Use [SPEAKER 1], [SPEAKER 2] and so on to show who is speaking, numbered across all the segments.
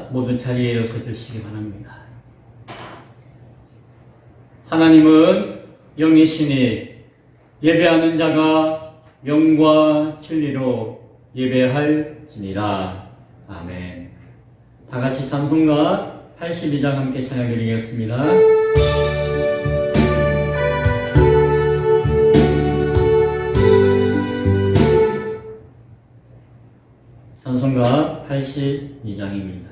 [SPEAKER 1] 시간 모든 자리에 일어서 주시기 바랍니다. 하나님은 영이시니 예배하는 자가 영과 진리로 예배할지니라. 아멘. 다 같이 찬송가 82장 함께 찬양드리겠습니다. 찬송가 82장입니다.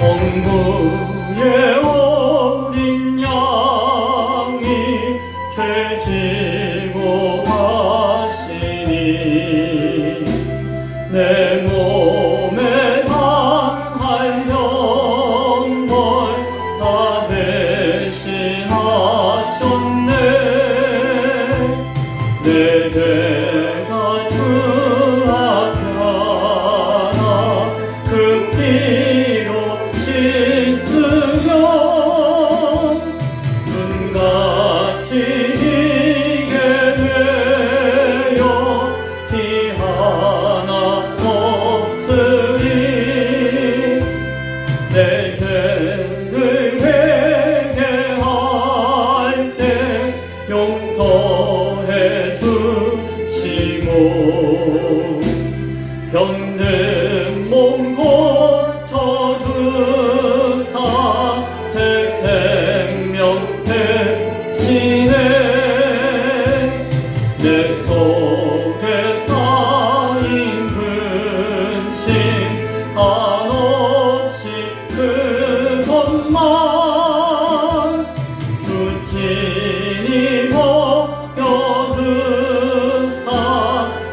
[SPEAKER 2] 성부의 어린 양이 죄 지고 가시니 내 몸에 당할 영벌 다 대신하셨네. 내 죄가 그 앞편아 그 피로 씻으며 눈같이 희게 되어 티 하나 없으리. 내 죄를 회개할 때 용서해 주시고 병든 몸 고쳐주사 새 생명 되시네. 내 속에 쌓인 근심 한없이 그것만 주친이 벗겨주사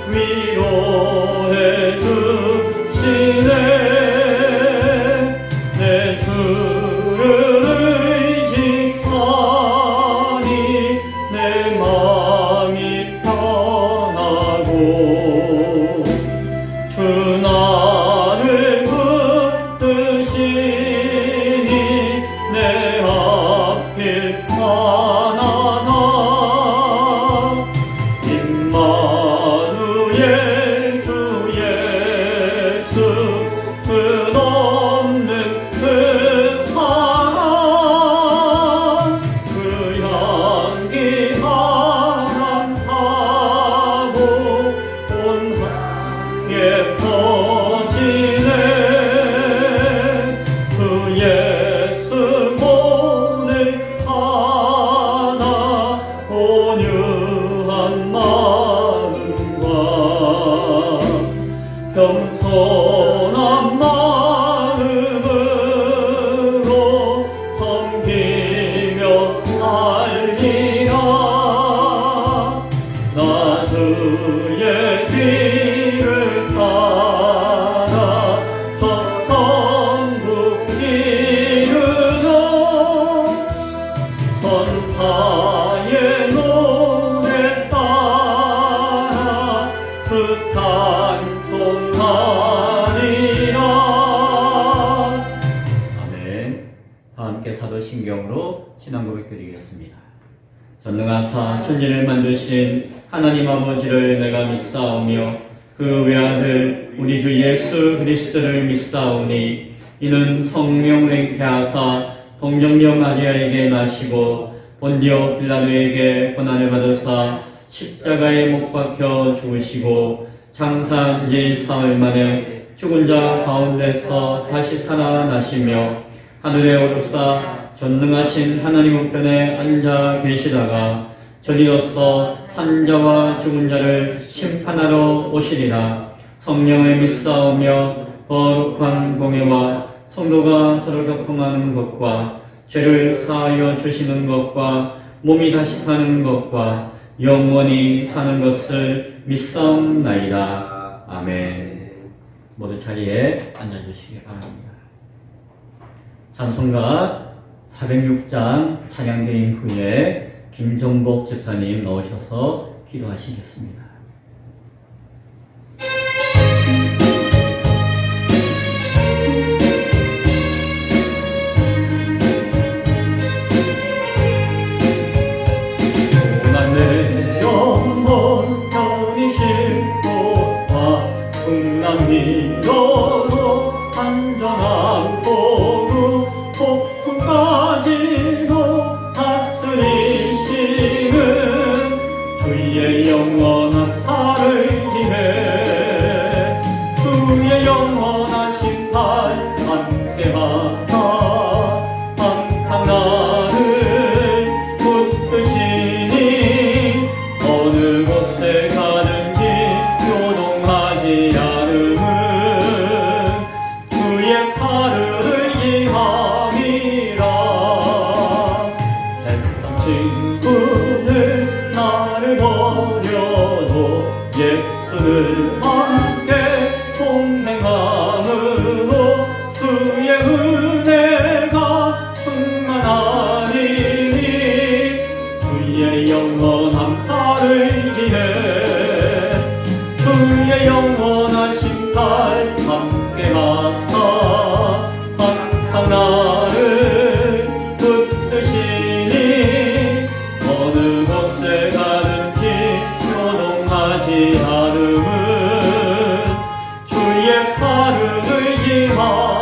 [SPEAKER 2] 위로해 주시네. 내 주를 의지하니 내 마음이 편하고 주 나를 붙드시니 내 앞길 편하다. 임마누엘 주 예수 끝없는 그 사랑 그 향기 바람 타고 온 땅에 퍼지네. 주 예수 보내 하나 온유한 마음과 겸손한 마음으로 섬기며 살리라. 나 주의 뒤를 따라 저 천국 이르러 선사의 노래 따라 그 찬송하리라. 아멘. 다 함께 사도신경으로 신앙 고백드리겠습니다. 전능하사 천지를 만드신 하나님 아버지를 내가 믿사오며 그 외아들 우리 주 예수 그리스도를 믿사오니 이는 성령 맹패하사 동정녀 마리아에게 나시고 본디오 빌라도에게 고난을 받으사 십자가에 못 박혀 죽으시고 장사한 지 사흘 만에 죽은 자 가운데서 다시 살아나시며 하늘에 오르사 전능하신 하나님 우편에 앉아 계시다가 저리로서 산자와 죽은 자를 심판하러 오시리라. 성령을 믿사오며 거룩한 공예와 성도가 서로 교통하는 것과 죄를 사하여 주시는 것과 몸이 다시 사는 것과 영원히 사는 것을 믿사옵나이다. 아멘. 모두 자리에 앉아주시기 바랍니다. 찬송가 406장 찬양드린 후에 김정복 집사님 나오셔서 기도하시겠습니다. 바람 밀어도 안전한 보루 폭풍까지도 다스리시는 주의 영원한 팔을 기해 주의 영원하신 팔 함께 하사 항상 나를 붙드시니 어느 곳에 가든지 요동하지 않음은 주의 팔을 의지함이라. 백성 친구들 나를 버려도 예수를 함께 동행함으로 주의 은혜가 충만하리니 주의 영원한 팔을 기해 주의 영원하신 팔 함께 하사 항상 나를 붙드시니 어느 곳에 가든지 요동하지 않음은 주의 팔을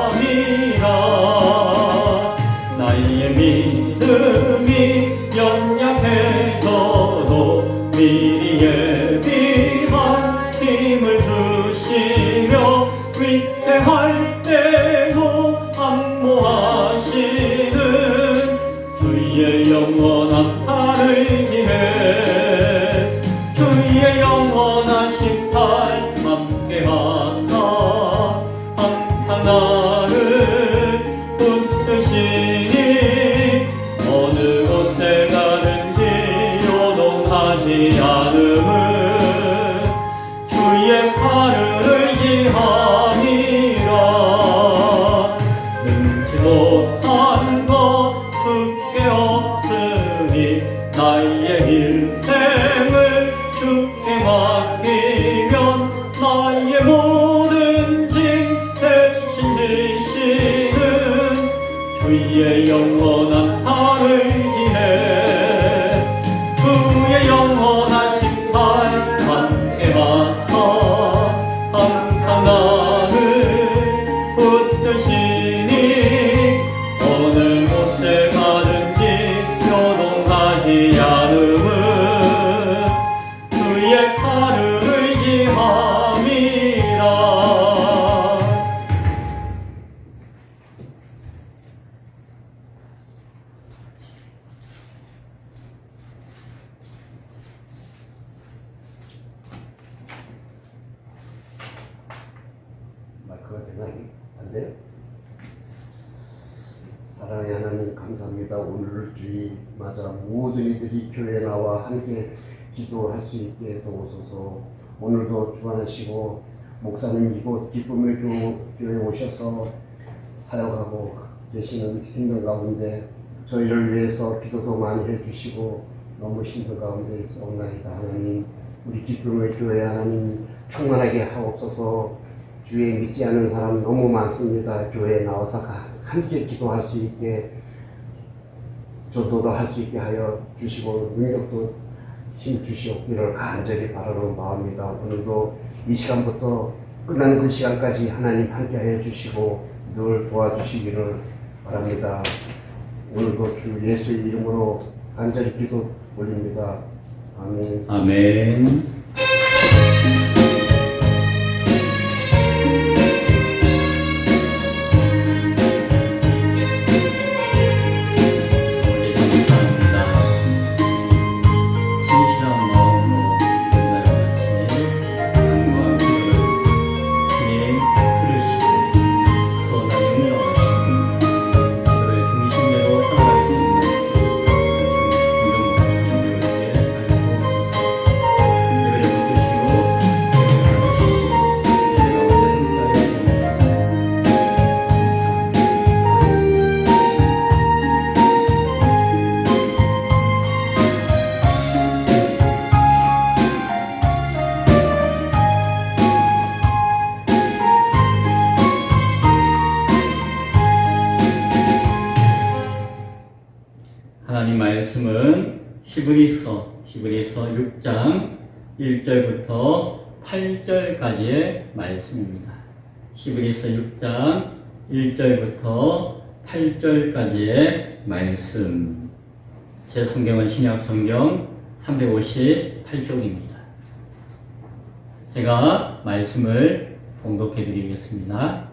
[SPEAKER 2] 의지함이라. 나의 믿음이 연약해져도 미리 예비한 힘을 주시며 위태할 때도 안모하시는 주의 영원한 팔을 기해 주의 영원하신 팔 함께 하사 항상 나를 붙드시니 어느 곳에 가든지 요동하지 않음은 주의 팔을 의지함이라. 능치 못한 것 주께 없으니 나의 일생을 주께 맡기면 나의 모든 짐 대신 지시는 주의 영원한 팔을 기해 주의 영원하신 팔 함께 하사 항상 나를 붙드시니 어느 곳에 가든지 요동하지 않음은 주의 팔을 의지함이라.
[SPEAKER 3] 마이크가 되나요? 안 돼요? 사랑의 하나님 감사합니다. 오늘 주일맞아 모든 이들이 교회에 나와 함께 기도할 수 있게 도우소서. 오늘도 주관하시고 목사님 이곳 기쁨의 교회에 오셔서 사역하고 계시는 힘든 가운데 저희를 위해서 기도도 많이 해주시고 너무 힘든 가운데 있사옵나이다. 하나님 우리 기쁨의 교회 하나님 충만하게 하옵소서. 주에 믿지 않는 사람 너무 많습니다. 교회에 나와서 함께 기도할 수 있게 전도도 할 수 있게 하여 주시고 능력도 힘 주시옵기를 간절히 바라는 마음입니다. 오늘도 이 시간부터 끝나는 그 시간까지 하나님 함께 해 주시고 늘 도와주시기를 바랍니다. 오늘도 주 예수의 이름으로 간절히 기도 올립니다. 아멘.
[SPEAKER 2] 아멘. 하나님 말씀은 히브리서 6장 1절부터
[SPEAKER 1] 8절까지의 말씀입니다. 히브리서 6장 1절부터 8절까지의 말씀. 제 성경은 신약 성경 358쪽입니다. 제가 말씀을 봉독해 드리겠습니다.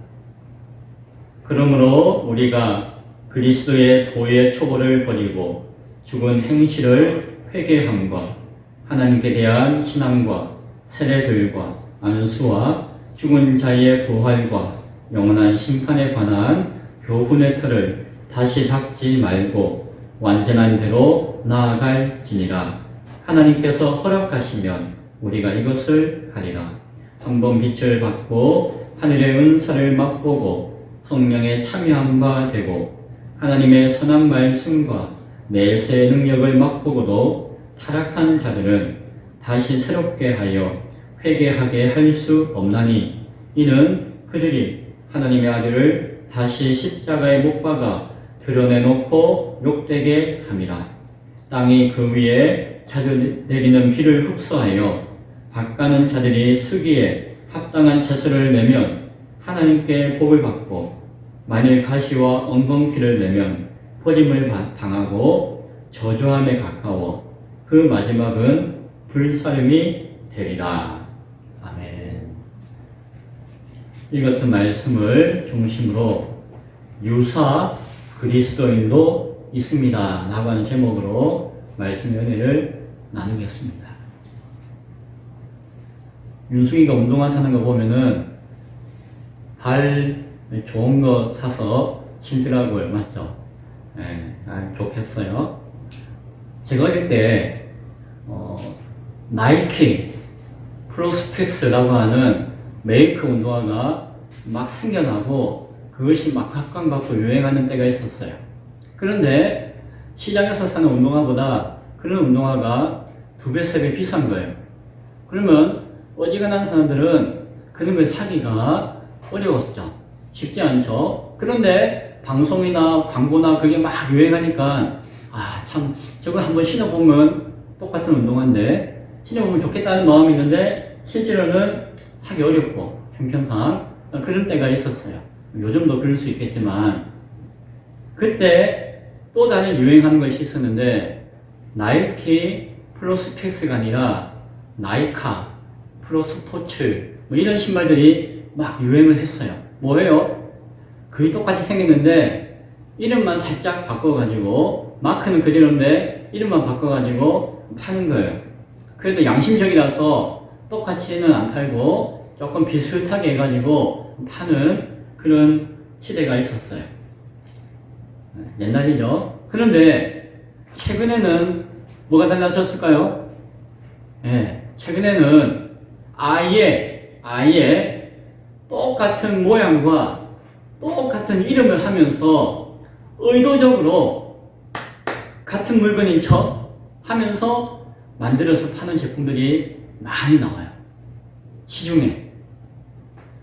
[SPEAKER 1] 그러므로 우리가 그리스도의 도의 초보를 버리고 죽은 행실을 회개함과 하나님께 대한 신앙과 세례들과 안수와 죽은 자의 부활과 영원한 심판에 관한 교훈의 틀을 다시 닦지 말고 완전한 대로 나아갈지니라. 하나님께서 허락하시면 우리가 이것을 하리라. 한번 빛을 받고 하늘의 은사를 맛보고 성령의 참여함과 되고 하나님의 선한 말씀과 내세의 능력을 맛보고도 타락한 자들은 다시 새롭게 하여 회개하게 할 수 없나니 이는 그들이 하나님의 아들을 다시 십자가에 못 박아 드러내놓고 욕되게 함이라. 땅이 그 위에 자주 내리는 비를 흡수하여 밭가는 자들이 쓰기에 합당한 채소를 내면 하나님께 복을 받고 만일 가시와 엉겅퀴를 내면 버림을 당하고 저주함에 가까워 그 마지막은 불사름이 되리라. 아멘. 읽었던 말씀을 중심으로 유사 그리스도인도 있습니다 라고 하는 제목으로 말씀 연회를 나누겠습니다. 윤숙이가 운동화 사는 거 보면은 발 좋은 거 사서 신더라고요. 맞죠? 네, 좋겠어요. 제가 어릴 때 나이키 프로스펙스라고 하는 메이크 운동화가 막 생겨나고 그것이 막 각광받고 유행하는 때가 있었어요. 그런데 시장에서 사는 운동화보다 그런 운동화가 2배, 3배 비싼 거예요. 그러면 어지간한 사람들은 그런 걸 사기가 어려웠죠. 쉽지 않죠. 그런데 방송이나 광고나 그게 막 유행하니까 참 저거 한번 신어보면 똑같은 운동화인데 신어보면 좋겠다는 마음이 있는데 실제로는 사기 어렵고 형편상 그런 때가 있었어요. 요즘도 그럴 수 있겠지만 그때 또 다른 유행하는 것이 있었는데 나이키 프로스펙스가 아니라 나이카 프로스포츠 이런 신발들이 막 유행을 했어요. 뭐예요? 거의 똑같이 생겼는데 이름만 살짝 바꿔가지고 마크는 그대로인데 이름만 바꿔가지고 파는 거예요. 그래도 양심적이라서 똑같이는 안 팔고 조금 비슷하게 해가지고 파는 그런 시대가 있었어요. 옛날이죠. 그런데 최근에는 뭐가 달라졌을까요? 네, 최근에는 아예 똑같은 모양과 똑같은 이름을 하면서 의도적으로 같은 물건인 척 하면서 만들어서 파는 제품들이 많이 나와요. 시중에.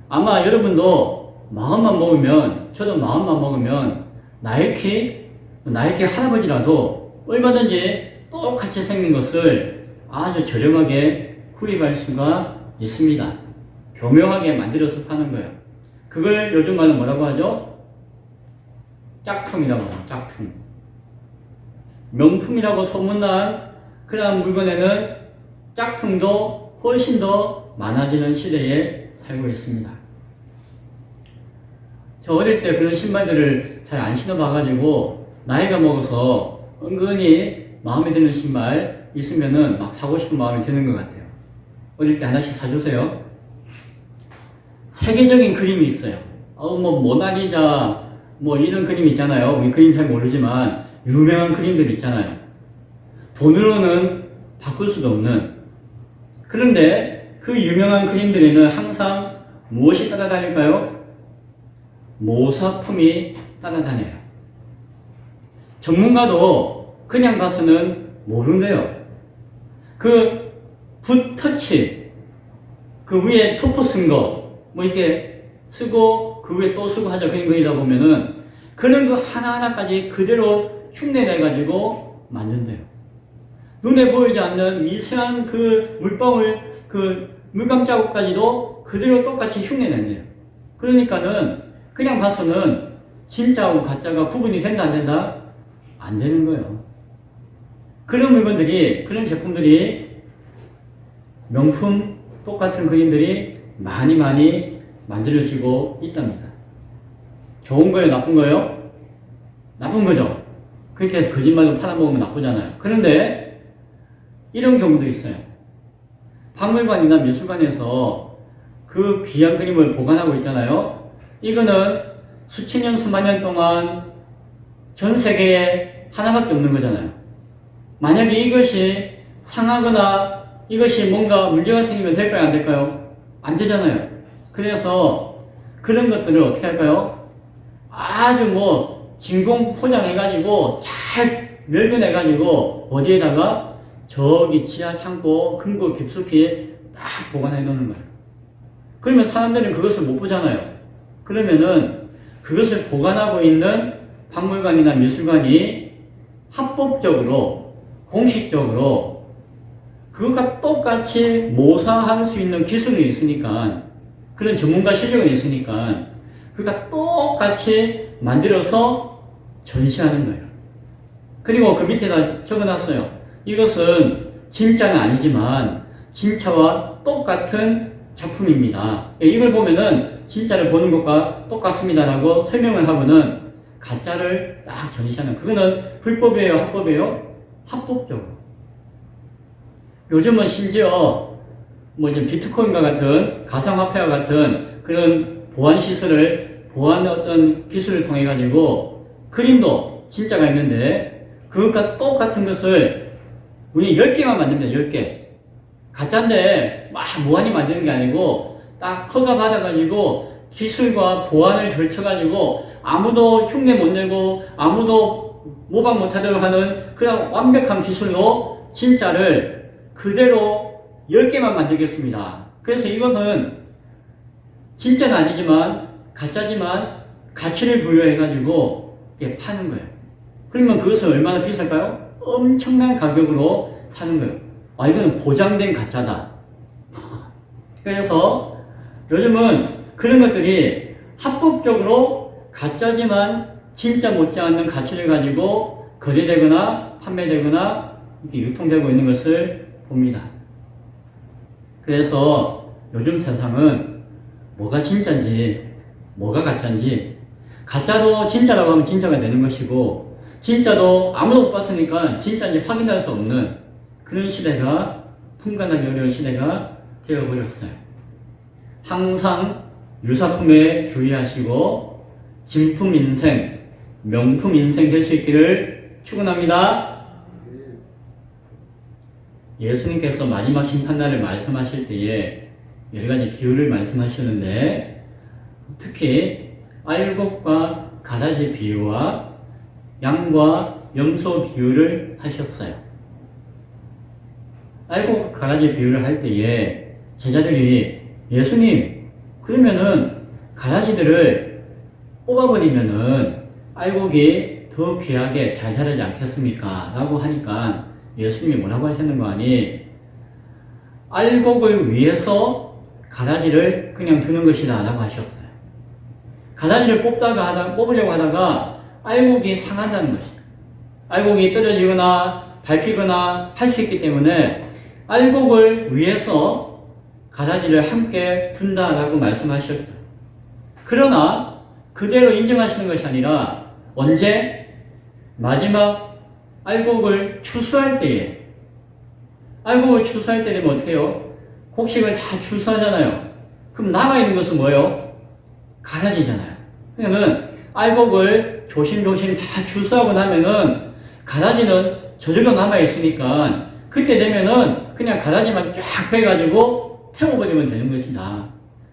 [SPEAKER 1] 아마 여러분도 마음만 먹으면, 저도 마음만 먹으면 나이키 할아버지라도 얼마든지 똑같이 생긴 것을 아주 저렴하게 구입할 수가 있습니다. 교묘하게 만들어서 파는 거예요. 그걸 요즘 말로 뭐라고 하죠? 짝퉁이라고 하죠. 짝퉁. 명품이라고 소문난 그런 물건에는 짝퉁도 훨씬 더 많아지는 시대에 살고 있습니다. 저 어릴 때 그런 신발들을 잘 안 신어봐가지고 나이가 먹어서 은근히 마음에 드는 신발 있으면은 막 사고 싶은 마음이 드는 것 같아요. 어릴 때 하나씩 사주세요. 세계적인 그림이 있어요. 모나리자, 이런 그림 있잖아요. 우리 그림 잘 모르지만, 유명한 그림들 있잖아요. 돈으로는 바꿀 수도 없는. 그런데 그 유명한 그림들에는 항상 무엇이 따라다닐까요? 모사품이 따라다녀요. 전문가도 그냥 봐서는 모른대요. 그 붓터치, 그 위에 토포 쓴 거, 이렇게 쓰고 그 위에 또 쓰고 하자 그런 거이다 보면은 그런 거 하나하나까지 그대로 흉내내가지고 만든대요. 눈에 보이지 않는 미세한 그 물방울, 그 물감 자국까지도 그대로 똑같이 흉내낸대요. 그러니까는 그냥 봐서는 진짜하고 가짜가 구분이 된다 안 된다? 안 되는 거예요. 그런 물건들이, 그런 제품들이, 명품 똑같은 그림들이 많이 만들어지고 있답니다. 좋은 거예요, 나쁜 거예요? 나쁜 거죠. 그렇게 해서 거짓말로 팔아먹으면 나쁘잖아요. 그런데 이런 경우도 있어요. 박물관이나 미술관에서 그 귀한 그림을 보관하고 있잖아요. 이거는 수천 년, 수만 년 동안 전 세계에 하나밖에 없는 거잖아요. 만약에 이것이 상하거나 이것이 뭔가 문제가 생기면 될까요? 안 될까요? 안 되잖아요. 그래서 그런 것들을 어떻게 할까요? 아주 진공 포장해가지고 잘 멸균해가지고 어디에다가 저기 지하 창고 금고 깊숙이 딱 보관해 놓는 거예요. 그러면 사람들은 그것을 못 보잖아요. 그러면은 그것을 보관하고 있는 박물관이나 미술관이 합법적으로, 공식적으로 그것과 똑같이 모사할 수 있는 기술이 있으니까, 그런 전문가 실력이 있으니까 그러니까 똑같이 만들어서 전시하는 거예요. 그리고 그 밑에다 적어놨어요. 이것은 진짜는 아니지만 진짜와 똑같은 작품입니다. 이걸 보면은 진짜를 보는 것과 똑같습니다라고 설명을 하고는 가짜를 딱 전시하는, 그거는 불법이에요, 합법이에요? 합법적으로. 요즘은 심지어 이제 비트코인과 같은 가상화폐와 같은 그런 보안 어떤 기술을 통해 가지고 그림도 진짜가 있는데 그것과 똑같은 것을 우리 10개만 만듭니다. 10개. 가짜인데 막 무한히 만드는 게 아니고 딱 허가 받아가지고 기술과 보안을 걸쳐가지고 아무도 흉내 못 내고 아무도 모방 못하도록 하는 그런 완벽한 기술로 진짜를 그대로 10개만 만들겠습니다. 그래서 이것은 진짜는 아니지만 가짜지만 가치를 부여해가지고 이렇게 파는 거예요. 그러면 그것은 얼마나 비쌀까요? 엄청난 가격으로 사는 거예요. 아, 이거는 보장된 가짜다. 그래서 요즘은 그런 것들이 합법적으로 가짜지만 진짜 못지않는 가치를 가지고 거래되거나 판매되거나 이렇게 유통되고 있는 것을 봅니다. 그래서 요즘 세상은 뭐가 진짜인지 뭐가 가짜인지, 가짜도 진짜라고 하면 진짜가 되는 것이고 진짜도 아무도 못 봤으니까 진짜인지 확인할 수 없는 그런 시대가, 품간하기 어려운 시대가 되어버렸어요. 항상 유사품에 주의하시고 진품 인생, 명품 인생 될 수 있기를 축원합니다. 예수님께서 마지막 심판날을 말씀하실 때에 여러 가지 비유를 말씀하시는데 특히 알곡과 가라지 비유와 양과 염소 비유를 하셨어요. 알곡과 가라지 비유를 할 때에 제자들이 예수님, 그러면은 가라지들을 뽑아버리면은 알곡이 더 귀하게 잘 자라지 않겠습니까? 라고 하니까 예수님이 뭐라고 하셨는 거 아니? 알곡을 위해서 가라지를 그냥 두는 것이다 라고 하셨어요. 가라지를 뽑으려고 하다가 알곡이 상한다는 것이다. 알곡이 떨어지거나 밟히거나 할 수 있기 때문에 알곡을 위해서 가라지를 함께 둔다라고 말씀하셨죠. 그러나 그대로 인정하시는 것이 아니라 언제? 마지막 알곡을 추수할 때에, 알곡을 추수할 때 되면 어떻게 해요? 곡식을 다 추수하잖아요. 그럼 남아있는 것은 뭐예요? 가라지잖아요. 그러면 알곡을 조심조심 다 추수하고 나면은 가라지는 저절로 남아있으니까 그때 되면은 그냥 가라지만 쫙 빼가지고 태워버리면 되는 것이다.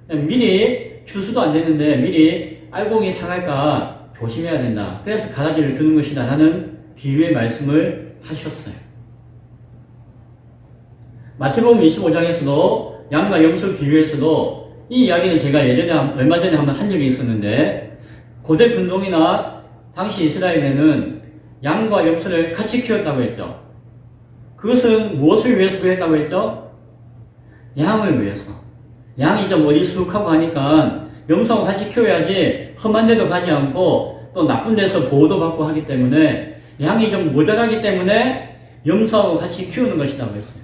[SPEAKER 1] 미리 추수도 안 됐는데 미리 알곡이 상할까 조심해야 된다. 그래서 가라지를 두는 것이다 라는 비유의 말씀을 하셨어요. 마태복음 25장에서도 양과 염소 비유에서도 이 이야기는 제가 얼마 전에 한번 한 적이 있었는데, 고대 근동이나 당시 이스라엘에는 양과 염소를 같이 키웠다고 했죠. 그것은 무엇을 위해서 그랬다고 했죠? 양을 위해서. 양이 좀 어리숙하고 하니까 염소하고 같이 키워야지 험한 데도 가지 않고 또 나쁜 데서 보호도 받고 하기 때문에 양이 좀 모자라기 때문에 염소하고 같이 키우는 것이라고 했어요.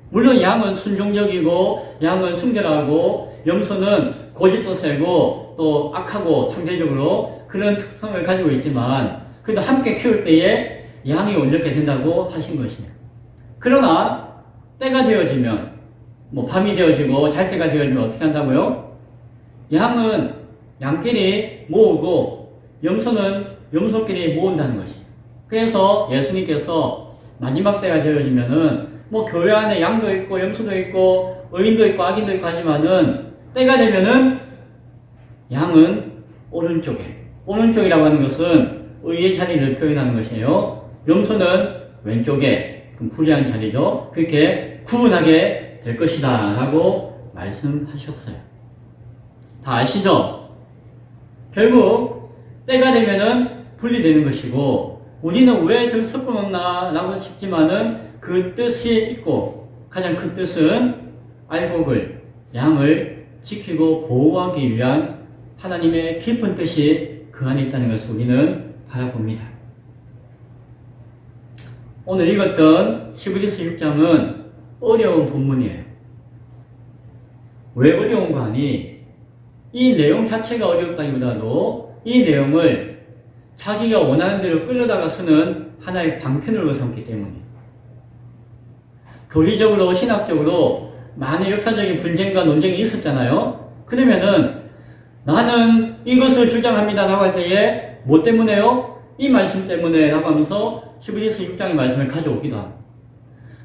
[SPEAKER 1] 물론 양은 순종적이고 양은 순결하고 염소는 고집도 세고 또 악하고 상대적으로 그런 특성을 가지고 있지만 그래도 함께 키울 때에 양이 온전케 된다고 하신 것입니다. 그러나 때가 되어지면 밤이 되어지고 잘 때가 되어지면 어떻게 한다고요? 양은 양끼리 모으고 염소는 염소끼리 모은다는 것입니다. 그래서 예수님께서 마지막 때가 되어지면은 교회 안에 양도 있고 염소도 있고 의인도 있고 악인도 있고 하지만은 때가 되면은 양은 오른쪽이라고 하는 것은 의의 자리를 표현하는 것이에요. 염소는 왼쪽에 불의한 자리죠. 그렇게 구분하게 될 것이다 라고 말씀하셨어요. 다 아시죠? 결국 때가 되면은 분리되는 것이고 우리는 왜 저를 섞어놓나 라고 싶지만은 그 뜻이 있고 가장 큰 뜻은 알곡을 양을 지키고 보호하기 위한 하나님의 깊은 뜻이 그 안에 있다는 것을 우리는 바라봅니다. 오늘 읽었던 히브리서 6장은 어려운 본문이에요. 왜 어려운가 하니 이 내용 자체가 어렵다기보다도 이 내용을 자기가 원하는 대로 끌려다가 쓰는 하나의 방편으로 삼기 때문이에요. 교리적으로 신학적으로 많은 역사적인 분쟁과 논쟁이 있었잖아요. 그러면은 나는 이것을 주장합니다 라고 할 때에 뭐 때문에요? 이 말씀 때문에 라고 하면서 히브리서 6장의 말씀을 가져오기도 하고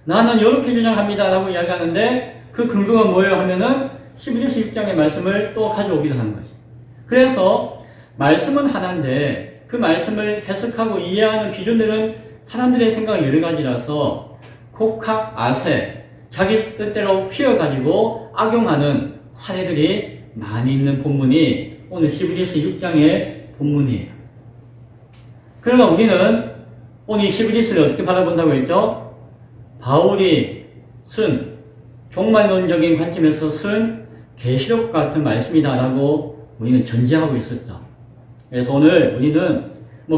[SPEAKER 1] 나는 이렇게 주장합니다 라고 이야기하는데 그 근거가 뭐예요 하면은 히브리서 6장의 말씀을 또 가져오기도 하는 거죠. 그래서 말씀은 하나인데 그 말씀을 해석하고 이해하는 기준들은 사람들의 생각이 여러 가지라서 곡학, 아세, 자기 뜻대로 휘어가지고 악용하는 사례들이 많이 있는 본문이 오늘 히브리서 6장의 본문이에요. 그러나 우리는 오늘 히브리서를 어떻게 바라본다고 했죠? 바울이 쓴 종말론적인 관점에서 쓴 계시록 같은 말씀이다라고 우리는 전제하고 있었죠. 그래서 오늘 우리는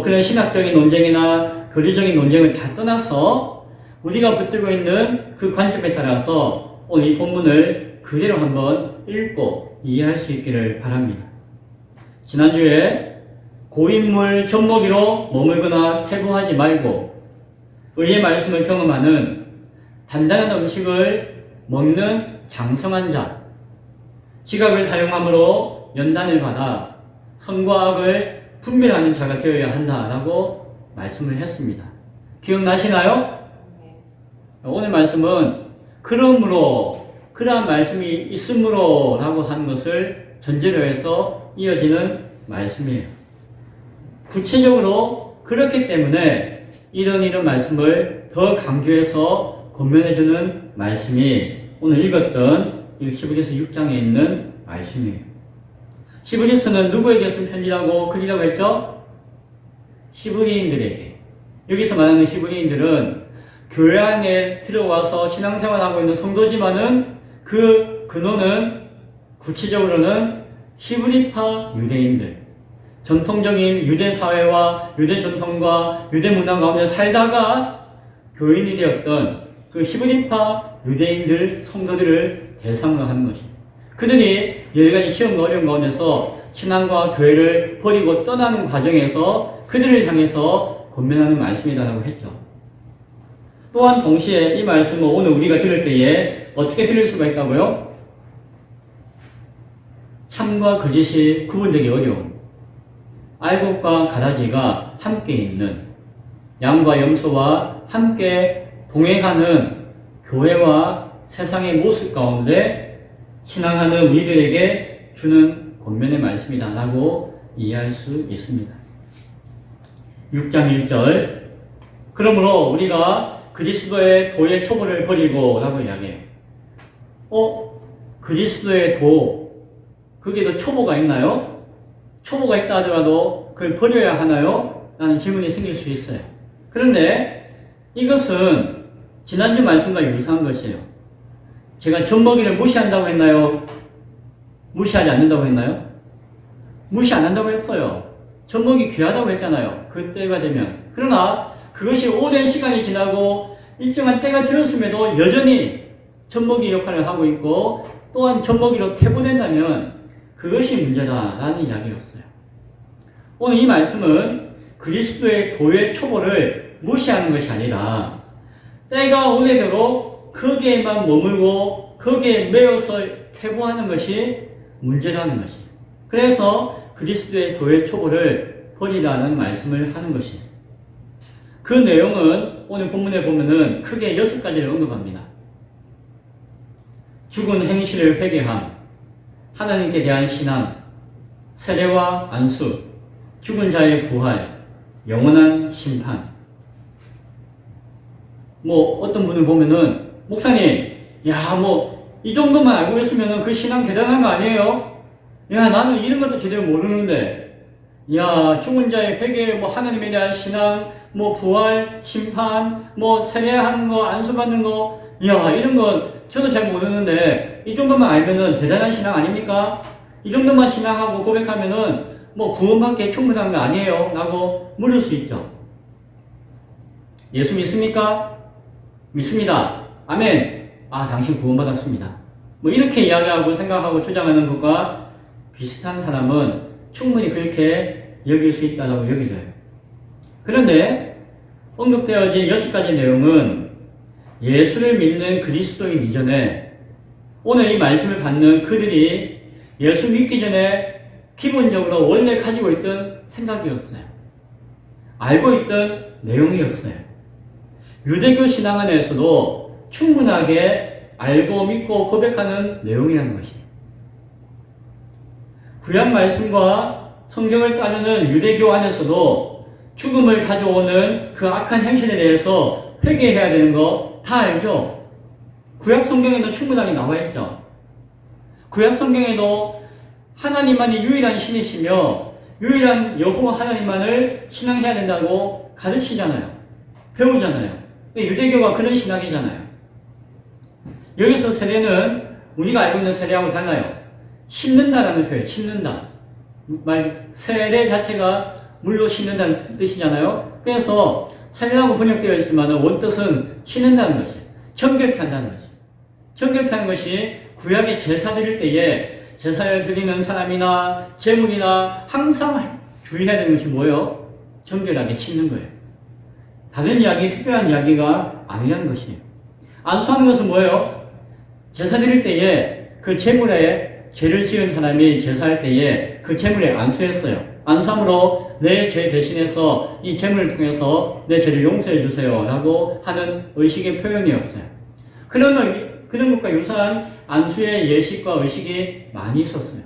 [SPEAKER 1] 그런 신학적인 논쟁이나 교리적인 논쟁을 다 떠나서 우리가 붙들고 있는 그 관점에 따라서 오늘 이 본문을 그대로 한번 읽고 이해할 수 있기를 바랍니다. 지난주에 고인물 젖먹이로 머물거나 태부하지 말고 의의 말씀을 경험하는 단단한 음식을 먹는 장성한 자, 지각을 사용함으로 연단을 받아 선과 악을 분별하는 자가 되어야 한다라고 말씀을 했습니다. 기억나시나요? 오늘 말씀은 그러므로 그러한 말씀이 있으므로 라고 하는 것을 전제로 해서 이어지는 말씀이에요. 구체적으로 그렇기 때문에 이런 말씀을 더 강조해서 권면해주는 말씀이 오늘 읽었던 히브리서 6장에 있는 말씀이에요. 히브리서는 누구에게 쓴 편지라고 글이라고 했죠? 히브리인들에게. 여기서 말하는 히브리인들은 교회 안에 들어와서 신앙생활하고 있는 성도지만은 그 근원은 구체적으로는 히브리파 유대인들, 전통적인 유대 사회와 유대 전통과 유대 문화 가운데 살다가 교인이 되었던 그 히브리파 유대인들 성도들을 대상으로 하는 것입니다. 그들이 여러 가지 시험과 어려움 가운데서 신앙과 교회를 버리고 떠나는 과정에서 그들을 향해서 권면하는 말씀이다라고 했죠. 또한 동시에 이 말씀을 오늘 우리가 들을 때에 어떻게 들을 수가 있다고요? 참과 거짓이 구분되기 어려운 알곡과 가라지가 함께 있는 양과 염소와 함께 동행하는 교회와 세상의 모습 가운데 신앙하는 우리들에게 주는 권면의 말씀이다 라고 이해할 수 있습니다. 6장 1절 그러므로 우리가 그리스도의 도의 초보를 버리고 라고 이야기해요. 그리스도의 도 거기에도 초보가 있나요? 초보가 있다 하더라도 그걸 버려야 하나요? 라는 질문이 생길 수 있어요. 그런데 이것은 지난주 말씀과 유사한 것이에요. 제가 젖먹이를 무시한다고 했나요? 무시하지 않는다고 했나요? 무시 안 한다고 했어요. 젖먹이 귀하다고 했잖아요. 그 때가 되면. 그러나 그것이 오랜 시간이 지나고 일정한 때가 되었음에도 여전히 젖먹이 역할을 하고 있고 또한 젖먹이로 퇴보된다면 그것이 문제다라는 이야기였어요. 오늘 이 말씀은 그리스도의 도의 초보를 무시하는 것이 아니라 때가 오래도록 거기에만 머물고 거기에 매여서 퇴보하는 것이 문제라는 것이에요. 그래서 그리스도의 도의 초보를 버리라는 말씀을 하는 것이에요. 그 내용은 오늘 본문에 보면은 크게 6가지를 언급합니다. 죽은 행실을 회개함, 하나님께 대한 신앙, 세례와 안수, 죽은 자의 부활, 영원한 심판. 어떤 분을 보면은 목사님, 이 정도만 알고 있으면은 그 신앙 대단한 거 아니에요? 나는 이런 것도 제대로 모르는데, 죽은 자의 회개, 하나님에 대한 신앙, 부활, 심판, 세례하는 거, 안수받는 거, 이런 거 저도 잘 모르는데, 이 정도만 알면은 대단한 신앙 아닙니까? 이 정도만 신앙하고 고백하면은 구원받기에 충분한 거 아니에요? 라고 물을 수 있죠. 예수 믿습니까? 믿습니다. 아멘. 당신 구원받았습니다. 이렇게 이야기하고 생각하고 주장하는 것과 비슷한 사람은 충분히 그렇게 여길 수 있다고 여기져요. 그런데 언급되어진 6가지 내용은 예수를 믿는 그리스도인 이전에 오늘 이 말씀을 받는 그들이 예수 믿기 전에 기본적으로 원래 가지고 있던 생각이었어요. 알고 있던 내용이었어요. 유대교 신앙 안에서도 충분하게 알고 믿고 고백하는 내용이라는 것이에요. 구약 말씀과 성경을 따르는 유대교 안에서도 죽음을 가져오는 그 악한 행실에 대해서 회개해야 되는 거 다 알죠? 구약 성경에도 충분하게 나와 있죠. 구약 성경에도 하나님만이 유일한 신이시며 유일한 여호와 하나님만을 신앙해야 된다고 가르치잖아요. 배우잖아요. 유대교가 그런 신학이잖아요. 여기서 세례는 우리가 알고 있는 세례하고 달라요. 씻는다라는 표현, 씻는다. 세례 자체가 물로 씻는다는 뜻이잖아요. 그래서 세례라고 번역되어 있지만 원뜻은 씻는다는 것이에요. 정결케 한다는 것이에요. 정결케 하는 것이 구약의 제사 드릴 때에 제사를 드리는 사람이나 제물이나 항상 주의해야 되는 것이 뭐예요? 정결하게 씻는 거예요. 다른 이야기, 특별한 이야기가 아니라는 것이에요. 안수하는 것은 뭐예요? 제사 드릴 때에 그 제물에 죄를 지은 사람이 제사할 때에 그 제물에 안수했어요. 안수함으로 내 죄 대신해서 이 제물을 통해서 내 죄를 용서해 주세요 라고 하는 의식의 표현이었어요. 그런 것과 유사한 안수의 예식과 의식이 많이 있었어요.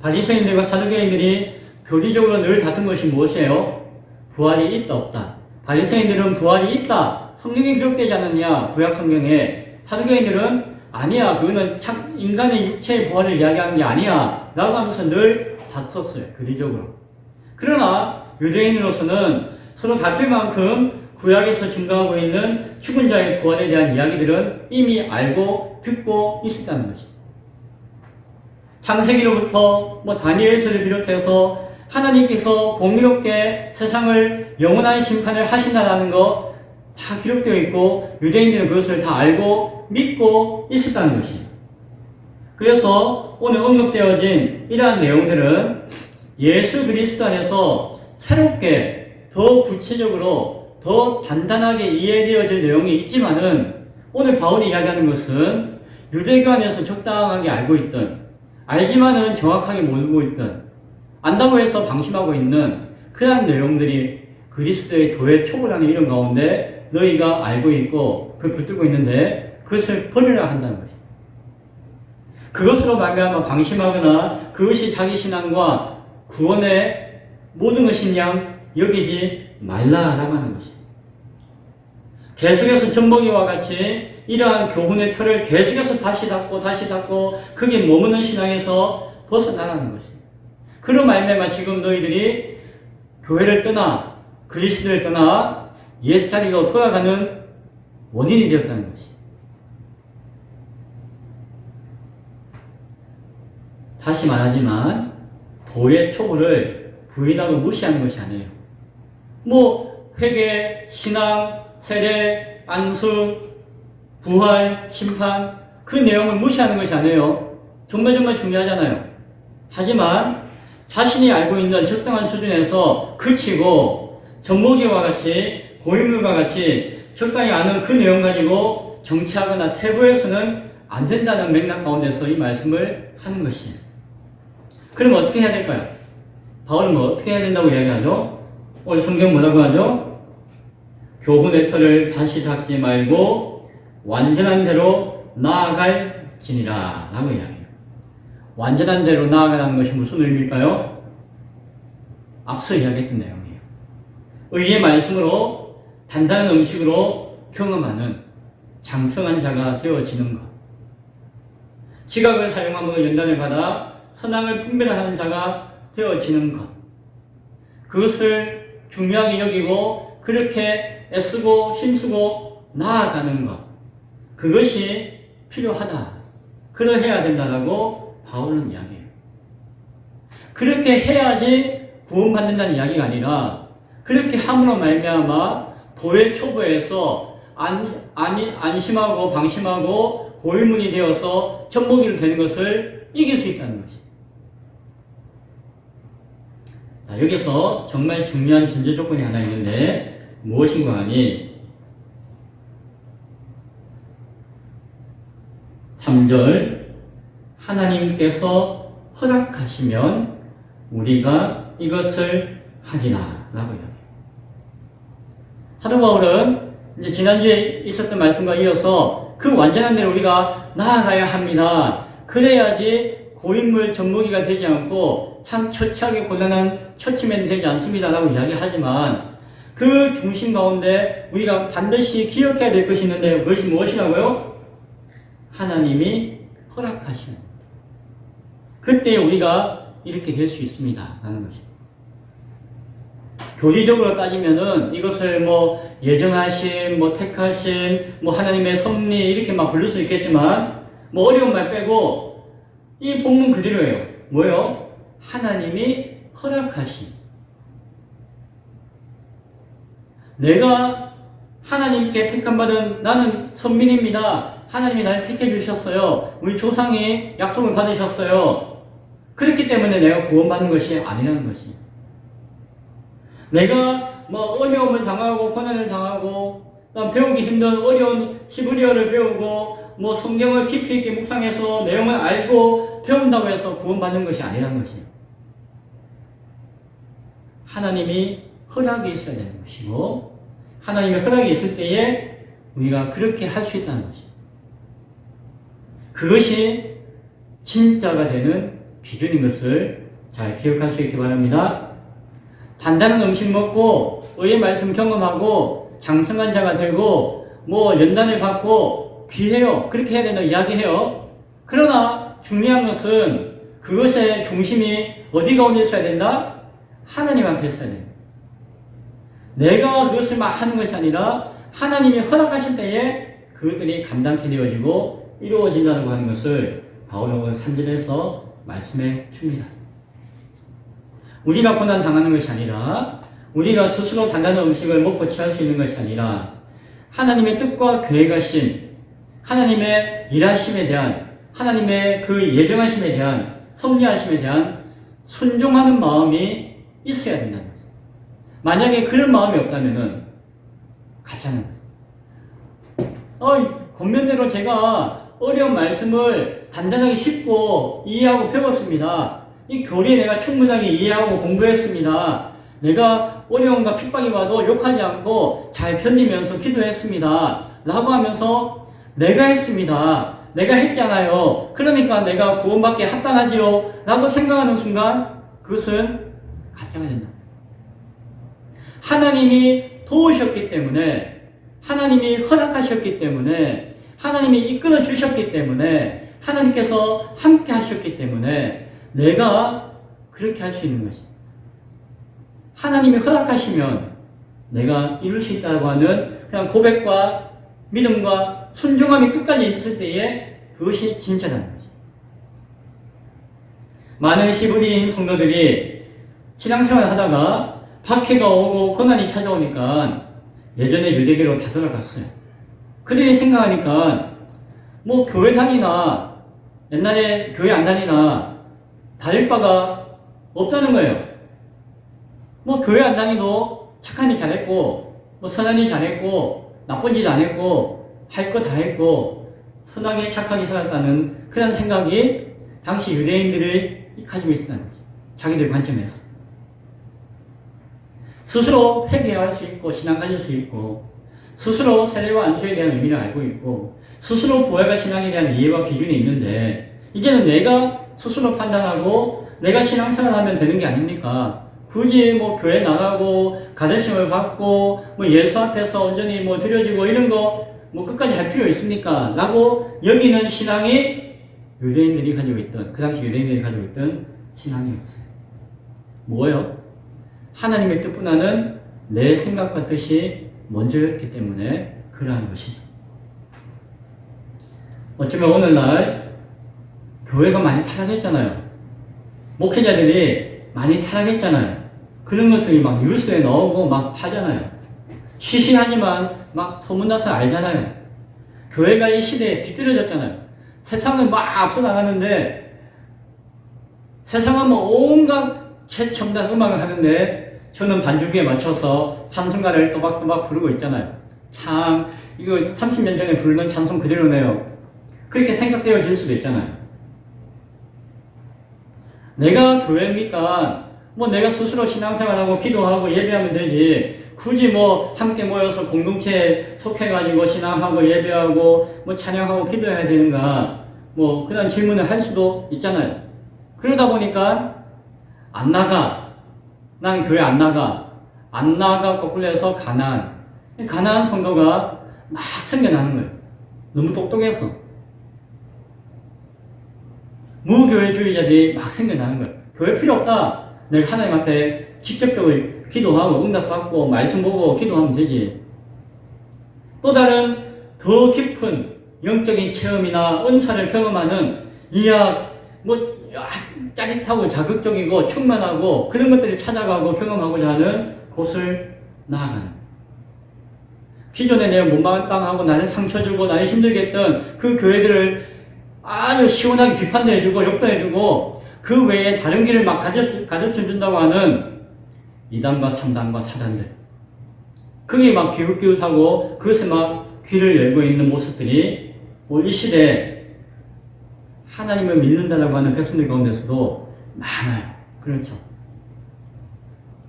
[SPEAKER 1] 바리새인들과 사두개인들이 교리적으로 늘 다툰 것이 무엇이에요? 부활이 있다 없다. 바리새인들은 부활이 있다. 성경에 기록되지 않았냐? 구약 성경에. 사두개인들은 아니야. 그거는 참 인간의 육체의 부활을 이야기하는 게 아니야. 라고 하면서 늘 다퉜어요. 교리적으로. 그러나 유대인으로서는 서로 다툴 만큼 구약에서 증거하고 있는 죽은 자의 부활에 대한 이야기들은 이미 알고 듣고 있었다는 것입니다. 창세기로부터 다니엘서를 비롯해서 하나님께서 공의롭게 세상을 영원한 심판을 하신다는 거 다 기록되어 있고 유대인들은 그것을 다 알고 믿고 있었다는 것입니다. 그래서 오늘 언급되어진 이러한 내용들은 예수 그리스도 안에서 새롭게 더 구체적으로 더 단단하게 이해되어질 내용이 있지만은 오늘 바울이 이야기하는 것은 유대교 안에서 적당하게 알고 있던 알지만은 정확하게 모르고 있던 안다고 해서 방심하고 있는 그러한 내용들이 그리스도의 도의 초보라는 이름 가운데 너희가 알고 있고 그걸 붙들고 있는데 그것을 버리라 한다는 것입니다. 그것으로 말미암아 방심하거나 그것이 자기 신앙과 구원의 모든 것인 양 여기지 말라라고 하는 것입니다. 계속해서 전복이와 같이 이러한 교훈의 틀을 계속해서 다시 닫고 거기에 머무는 신앙에서 벗어나라는 것입니다. 그로 말미암아 지금 너희들이 교회를 떠나 그리스도를 떠나 옛자리로 돌아가는 원인이 되었다는 것입니다. 다시 말하지만 도의 촉을 부인하고 무시하는 것이 아니에요. 뭐 회개, 신앙, 세례, 안수, 부활, 심판 그 내용을 무시하는 것이 아니에요. 정말 중요하잖아요. 하지만 자신이 알고 있는 적당한 수준에서 그치고 젖먹이와 같이 고인물과 같이 적당히 아는 그 내용 가지고 정치하거나 퇴보해서는 안 된다는 맥락 가운데서 이 말씀을 하는 것이에요. 그럼 어떻게 해야 될까요? 바울은 뭐 어떻게 해야 된다고 이야기하죠? 오늘 성경 뭐라고 하죠? 교훈의 털을 다시 닦지 말고 완전한 대로 나아갈지니라 라고 이야기해요. 완전한 대로 나아가라는 것이 무슨 의미일까요? 앞서 이야기했던 내용이에요. 의의 말씀으로 단단한 음식으로 경험하는 장성한 자가 되어지는 것. 지각을 사용함으로 연단을 받아 선악을 분별하는 자가 되어지는 것. 그것을 중요하게 여기고 그렇게 애쓰고 힘쓰고 나아가는 것. 그것이 필요하다. 그러해야 된다라고 바울은 이야기해요. 그렇게 해야지 구원받는다는 이야기가 아니라 그렇게 함으로 말미암아 도의 초보에서 안심하고 방심하고 고일문이 되어서 젖먹이로 되는 것을 이길 수 있다는 것이. 자, 여기서 정말 중요한 전제 조건이 하나 있는데 무엇인가 하니 3절 하나님께서 허락하시면 우리가 이것을 하리라 라고 이야기해요. 사도 바울은 이제 지난주에 있었던 말씀과 이어서 그 완전한 대로 우리가 나아가야 합니다. 그래야지 고인물 젖먹이가 되지 않고 참 처치하기 곤란한 처치맨이 되지 않습니다 라고 이야기하지만 그 중심 가운데 우리가 반드시 기억해야 될 것이 있는데 그것이 무엇이라고요? 하나님이 허락하시는 그때 우리가 이렇게 될 수 있습니다 라는 것입니다. 교리적으로 따지면은 이것을 뭐 예정하심, 뭐 택하심, 뭐 하나님의 섭리 이렇게 막 부를 수 있겠지만 뭐 어려운 말 빼고 이 본문 그대로예요. 뭐요? 하나님이 허락하심. 내가 하나님께 택함받은 나는 선민입니다. 하나님이 나를 택해 주셨어요. 우리 조상이 약속을 받으셨어요. 그렇기 때문에 내가 구원받는 것이 아니라는 것이. 내가 뭐 어려움을 당하고 고난을 당하고 배우기 힘든 어려운 히브리어를 배우고 뭐 성경을 깊이 있게 묵상해서 내용을 알고 배운다고 해서 구원받는 것이 아니라는 것이에요. 하나님이 허락이 있어야 되는 것이고 하나님의 허락이 있을 때에 우리가 그렇게 할 수 있다는 것이에요. 그것이 진짜가 되는 기준인 것을 잘 기억할 수 있기 바랍니다. 단단한 음식 먹고 의의 말씀 경험하고 장성한 자가 되고 뭐 연단을 받고 귀해요. 그렇게 해야 된다고 이야기해요. 그러나 중요한 것은 그것의 중심이 어디 가운데 있어야 된다? 하나님 앞에 있어야 된다. 내가 그것을 막 하는 것이 아니라 하나님이 허락하실 때에 그것들이 감당케 되어지고 이루어진다고 하는 것을 바울은 3절에서 말씀해 줍니다. 우리가 고난 당하는 것이 아니라 우리가 스스로 단단한 음식을 먹고 취할 수 있는 것이 아니라 하나님의 뜻과 계획하심, 하나님의 일하심에 대한 하나님의 그 예정하심에 대한 섭리하심에 대한 순종하는 마음이 있어야 된다는 거죠. 만약에 그런 마음이 없다면은 가짜는 거죠. 권면대로 제가 어려운 말씀을 단단하게 짚고 이해하고 배웠습니다. 이 교리에 내가 충분하게 이해하고 공부했습니다. 내가 어려움과 핍박이 와도 욕하지 않고 잘 견디면서 기도했습니다. 라고 하면서 내가 했습니다. 내가 했잖아요. 그러니까 내가 구원받기에 합당하지요. 라고 생각하는 순간 그것은 가짜가 된다. 하나님이 도우셨기 때문에 하나님이 허락하셨기 때문에 하나님이 이끌어 주셨기 때문에 하나님께서 함께 하셨기 때문에 내가 그렇게 할 수 있는 것입니다. 하나님이 허락하시면 내가 이룰 수 있다고 하는 그냥 고백과 믿음과 순종함이 끝까지 있을 때에 그것이 진짜라는 것입니다. 많은 히브리인 성도들이 신앙생활을 하다가 박해가 오고 고난이 찾아오니까 예전에 유대교로 다 돌아갔어요. 그들이 생각하니까 뭐 교회 다니나 옛날에 교회 안 다니나 다를 바가 없다는 거예요. 뭐 교회 안 다니도 착한 일 잘했고 뭐 선한 일 잘했고 나쁜 짓 안 했고 할 거 다 했고 선하게 착하게 살았다는 그런 생각이 당시 유대인들을 가지고 있었다는 거죠. 자기들 관점에서. 스스로 회개할 수 있고 신앙 가질 수 있고 스스로 세례와 안수에 대한 의미를 알고 있고 스스로 부활과 신앙에 대한 이해와 기준이 있는데 이제는 내가 스스로 판단하고 내가 신앙생활하면 되는 게 아닙니까? 굳이 뭐 교회 나가고 가르침을 받고 뭐 예수 앞에서 온전히 뭐 드려지고 이런 거 뭐 끝까지 할 필요 있습니까? 라고 여기는 신앙이 유대인들이 가지고 있던 그 당시 유대인들이 가지고 있던 신앙이었어요. 뭐예요? 하나님의 뜻보다는 내 생각과 뜻이 먼저였기 때문에 그러한 것이죠. 어쩌면 오늘날 교회가 많이 타락했잖아요. 목회자들이 많이 타락했잖아요. 그런 것들이 막 뉴스에 나오고 막 하잖아요. 시시하지만 막 소문나서 알잖아요. 교회가 이 시대에 뒤떨어졌잖아요. 세상은 막 앞서 나가는데 세상은 뭐 온갖 최첨단 음악을 하는데 저는 반주기에 맞춰서 찬송가를 또박또박 부르고 있잖아요. 참 이거 30년 전에 부르던 찬송 그대로네요. 그렇게 생각되어질 수도 있잖아요. 내가 교회입니까? 뭐 내가 스스로 신앙생활하고 기도하고 예배하면 되지. 굳이 뭐 함께 모여서 공동체에 속해가지고 신앙하고 예배하고 뭐 찬양하고 기도해야 되는가? 뭐 그런 질문을 할 수도 있잖아요. 그러다 보니까 안 나가. 난 교회 안 나가. 안 나가 거꾸로 해서 가난한 성도가 막 생겨나는 거예요. 너무 똑똑해서. 무교회주의자들이 막 생겨나는 거예요. 교회 필요 없다. 내가 하나님 앞에 직접적으로 기도하고 응답받고 말씀 보고 기도하면 되지. 또 다른 더 깊은 영적인 체험이나 은사를 경험하는 이야 짜릿하고 자극적이고 충만하고 그런 것들을 찾아가고 경험하고자 하는 곳을 나아가는. 기존에 내가 못마땅하고 나를 상처 주고 나를 힘들게 했던 그 교회들을 아주 시원하게 비판도 해주고 욕도 해주고 그 외에 다른 길을 막 가르쳐준다고 하는 이단과 삼단과 사단들. 그게 막 기웃기웃하고 그것에 막 귀를 열고 있는 모습들이 이 시대에 하나님을 믿는다라고 하는 백성들 가운데서도 많아요. 그렇죠.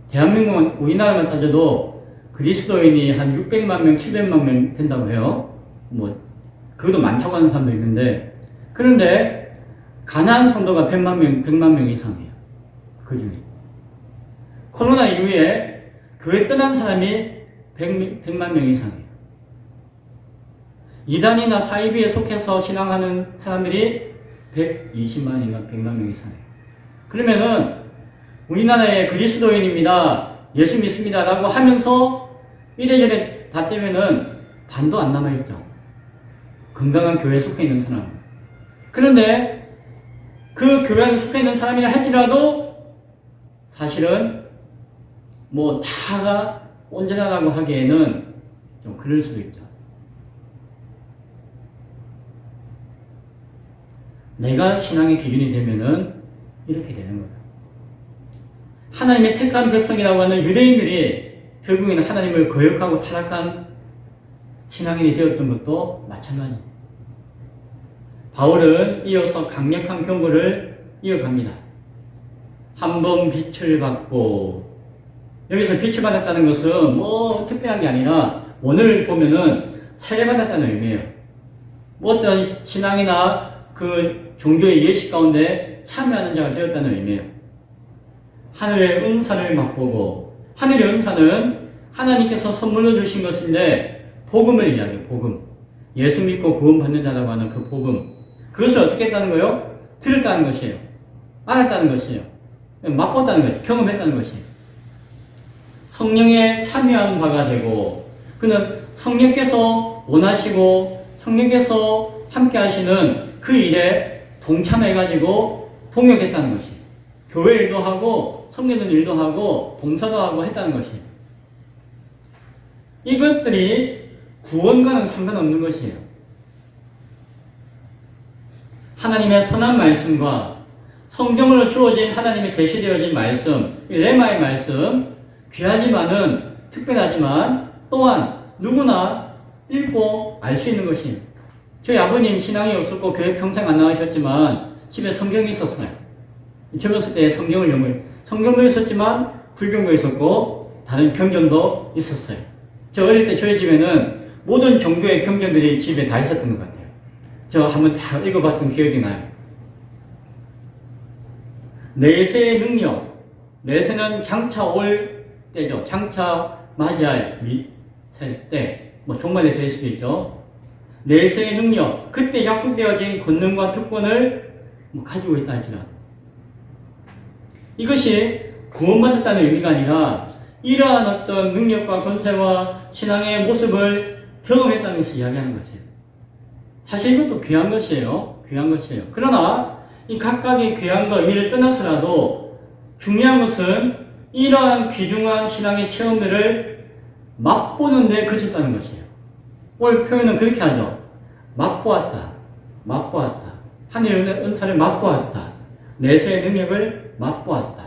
[SPEAKER 1] 대한민국은 우리나라만 따져도 그리스도인이 한 600만 명, 700만 명 된다고 해요. 뭐 그것도 많다고 하는 사람도 있는데 그런데 가난한 성도가 100만 명 이상이에요. 그 중에. 코로나 이후에 교회 떠난 사람이 100만 명 이상이에요. 이단이나 사이비에 속해서 신앙하는 사람들이 120만인가 100만 명 이상이에요. 그러면은 우리나라의 그리스도인입니다. 예수 믿습니다. 라고 하면서 이래저래 다 떼면은 반도 안 남아있죠. 건강한 교회에 속해 있는 사람. 그런데 그 교회 안에 속해 있는 사람이라 할지라도 사실은 뭐 다가 온전하다고 하기에는 좀 그럴 수도 있죠. 내가 신앙의 기준이 되면은 이렇게 되는 거예요. 하나님의 택한 백성이라고 하는 유대인들이 결국에는 하나님을 거역하고 타락한 신앙인이 되었던 것도 마찬가지입니다. 바울은 이어서 강력한 경고를 이어갑니다. 한 번 빛을 받고, 여기서 빛을 받았다는 것은 뭐 특별한 게 아니라 오늘 보면은 세례받았다는 의미예요. 뭐 어떤 신앙이나 그 종교의 예식 가운데 참여하는 자가 되었다는 의미예요. 하늘의 은사를 맛보고, 하늘의 은사는 하나님께서 선물로 주신 것인데 복음을 이야기해요. 복음. 예수 믿고 구원받는 자라고 하는 그 복음. 그것을 어떻게 했다는 거예요? 들었다는 것이에요. 알았다는 것이에요. 맛봤다는 것이에요. 경험했다는 것이에요. 성령에 참여한 바가 되고, 그는 성령께서 원하시고 성령께서 함께 하시는 그 일에 동참해가지고 동역했다는 것이에요. 교회 일도 하고 섬기는 일도 하고 봉사도 하고 했다는 것이에요. 이것들이 구원과는 상관없는 것이에요. 하나님의 선한 말씀과 성경으로 주어진 하나님의 계시되어진 말씀, 레마의 말씀, 귀하지만은 특별하지만 또한 누구나 읽고 알 수 있는 것이에요. 저희 아버님 신앙이 없었고 교회 평생 안 나가셨지만 집에 성경이 있었어요. 젊었을 때 성경도 있었지만 불경도 있었고 다른 경전도 있었어요. 저 어릴 때 저희 집에는 모든 종교의 경전들이 집에 다 있었던 것 같아요. 저 한번 다 읽어봤던 기억이 나요. 내세의 능력, 내세는 장차 올 때죠. 장차 맞이할 때, 종말에 될 수도 있죠. 내세의 능력, 그때 약속되어진 권능과 특권을 가지고 있다 할지라도 이것이 구원받았다는 의미가 아니라 이러한 어떤 능력과 권세와 신앙의 모습을 경험했다는 것을 이야기하는 것이에요. 사실 이것도 귀한 것이에요. 귀한 것이에요. 그러나 이 각각의 귀한과 의미를 떠나서라도 중요한 것은 이러한 귀중한 신앙의 체험들을 맛보는 데 그쳤다는 것이에요. 오늘 표현은 그렇게 하죠. 맛보았다. 맛보았다. 하늘의 은사를 맛보았다. 내세의 능력을 맛보았다.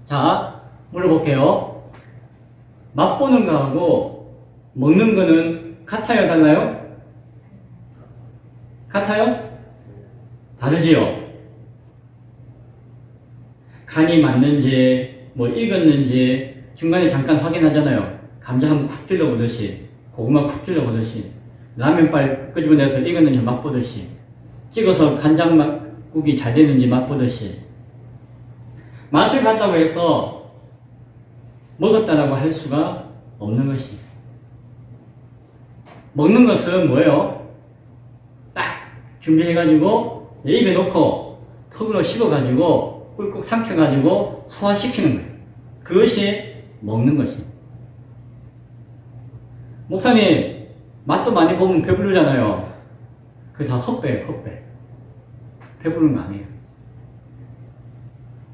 [SPEAKER 1] 자, 물어볼게요. 맛보는 거하고 먹는 거는 같아요? 달라요? 같아요? 다르지요? 간이 맞는지, 익었는지 중간에 잠깐 확인하잖아요. 감자 한번 쿡 찔러보듯이, 고구마 쿡 찔러보듯이, 라면빨 끄집어내서 익었는지 맛보듯이, 찍어서 간장국이 잘 되는지 맛보듯이. 맛을 봤다고 해서 먹었다라고 할 수가 없는 것입니다. 먹는 것은 뭐예요? 딱 준비해가지고 입에 넣고 턱으로 씹어가지고 꿀꺽 삼켜가지고 소화시키는 거예요. 그것이 먹는 것입니다. 목사님, 맛도 많이 보면 배부르잖아요. 그게 다 헛배예요, 헛배. 배부른 거 아니에요.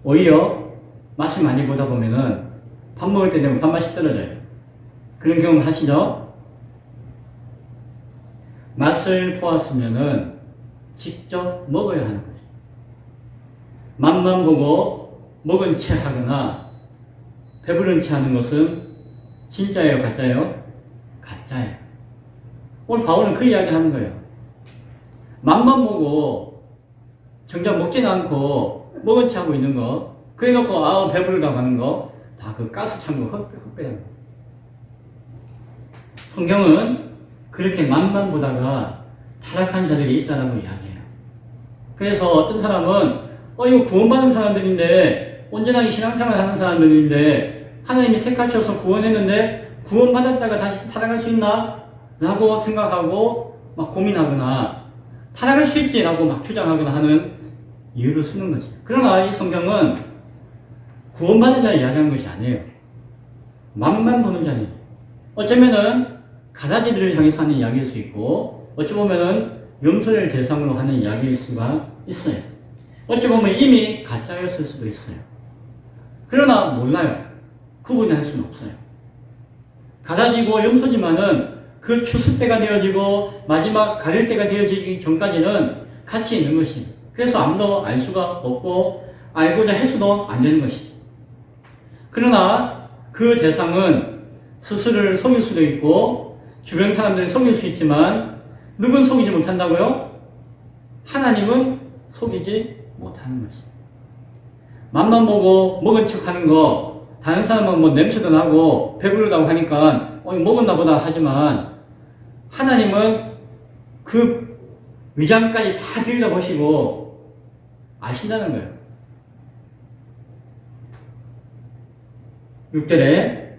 [SPEAKER 1] 오히려 맛을 많이 보다 보면은 밥 먹을 때 되면 밥맛이 떨어져요. 그런 경험 하시죠? 맛을 보았으면은 직접 먹어야 하는 거죠. 맛만 보고 먹은 채 하거나 배부른 채 하는 것은 진짜예요, 가짜예요? 가짜예요. 오늘 바울은 그 이야기 하는 거예요. 맛만 보고 정작 먹지는 않고 먹은 채 하고 있는 거, 그래 놓고 배부르다고 하는 거, 다 그 가스 찬 거 헛배는 거. 성경은 그렇게 맛만 보다가 타락한 자들이 있다라고 이야기해요. 그래서 어떤 사람은 이거 구원받은 사람들인데, 온전하게 신앙생활 하는 사람들인데 하나님이 택하셔서 구원했는데 구원받았다가 다시 타락할 수 있나? 라고 생각하고 막 고민하거나 타락할 수 있지 라고 막 주장하거나 하는 이유를 쓰는 거죠. 그러나 이 성경은 구원받은 자를 이야기하는 것이 아니에요. 맛만 보는 자니. 어쩌면은 가라지들을 향해서 하는 이야기일 수 있고, 어찌 보면은 염소를 대상으로 하는 이야기일 수가 있어요. 어찌 보면 이미 가짜였을 수도 있어요. 그러나 몰라요. 구분할 수는 없어요. 가라지고 염소지만은 그 추수 때가 되어지고 마지막 가릴 때가 되어지기 전까지는 같이 있는 것입니다. 그래서 아무도 알 수가 없고 알고자 해서도 안 되는 것이죠. 그러나 그 대상은 스스로를 속일 수도 있고 주변 사람들을 속일 수 있지만 누군 속이지 못한다고요? 하나님은 속이지 못하는 것입니다. 맛만 보고 먹은 척 하는 거, 다른 사람은 냄새도 나고 배부르다고 하니까 먹었나 보다 하지만 하나님은 그 위장까지 다 들여다보시고 아신다는 거예요. 6절에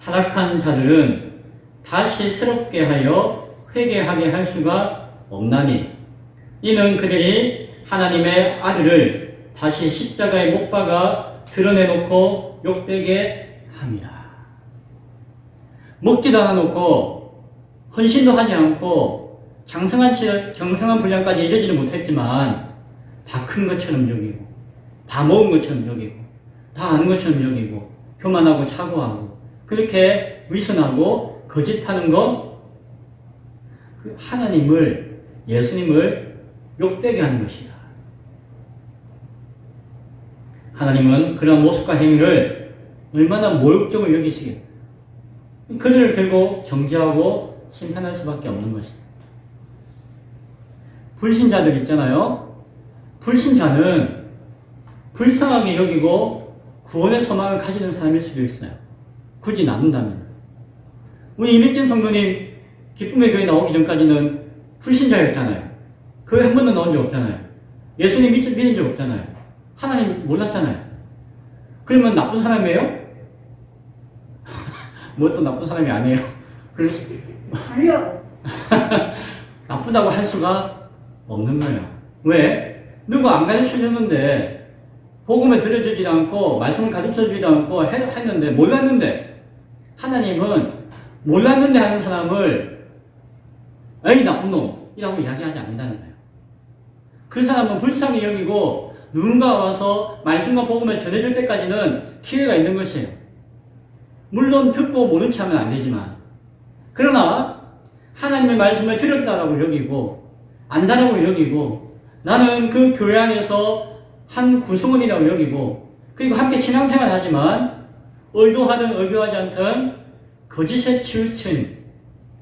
[SPEAKER 1] 타락한 자들은 다시 새롭게 하여 회개하게 할 수가 없나니 이는 그들이 하나님의 아들을 다시 십자가에 못 박아 드러내놓고 욕되게 합니다. 먹지도 않아놓고 헌신도 하지 않고 장성한 분량까지 이르지는 못했지만 다 큰 것처럼 여기고 다 다 먹은 것처럼 여기고, 다 아는 것처럼 여기고, 교만하고 차고하고, 그렇게 위선하고 거짓하는 거, 그 하나님을, 예수님을 욕되게 하는 것이다. 하나님은 그런 모습과 행위를 얼마나 모욕적으로 여기시겠어요. 그들을 결국 정죄하고 심판할 수밖에 없는 것입니다. 불신자들 있잖아요. 불신자는 불쌍하게 여기고 구원의 소망을 가지는 사람일 수도 있어요. 굳이 나눈다면. 우리 이백진 성도님 기쁨의 교회 나오기 전까지는 불신자였잖아요. 교회 한 번도 나온 적 없잖아요. 예수님 믿은 적 없잖아요. 하나님 몰랐잖아요. 그러면 나쁜 사람이에요? 뭐 또 나쁜 사람이 아니에요.
[SPEAKER 4] 아니요.
[SPEAKER 1] 나쁘다고 할 수가 없는 거예요. 왜? 누가 안 가르쳐줬는데, 복음을 들려주지도 않고, 말씀을 가르쳐주지도 않고 했는데, 몰랐는데, 하나님은 몰랐는데 하는 사람을, 에이, 나쁜 놈이라고 이야기하지 않는다는 거예요. 그 사람은 불쌍히 여기고, 누군가 와서 말씀과 복음을 전해줄 때까지는 기회가 있는 것이에요. 물론 듣고 모른 체 하면 안 되지만, 그러나 하나님의 말씀을 들었다라고 여기고 안다라고 여기고 나는 그 교회 안에서 한 구성원이라고 여기고 그리고 함께 신앙생활 하지만 의도하든 의도하지 않든 거짓에 치우친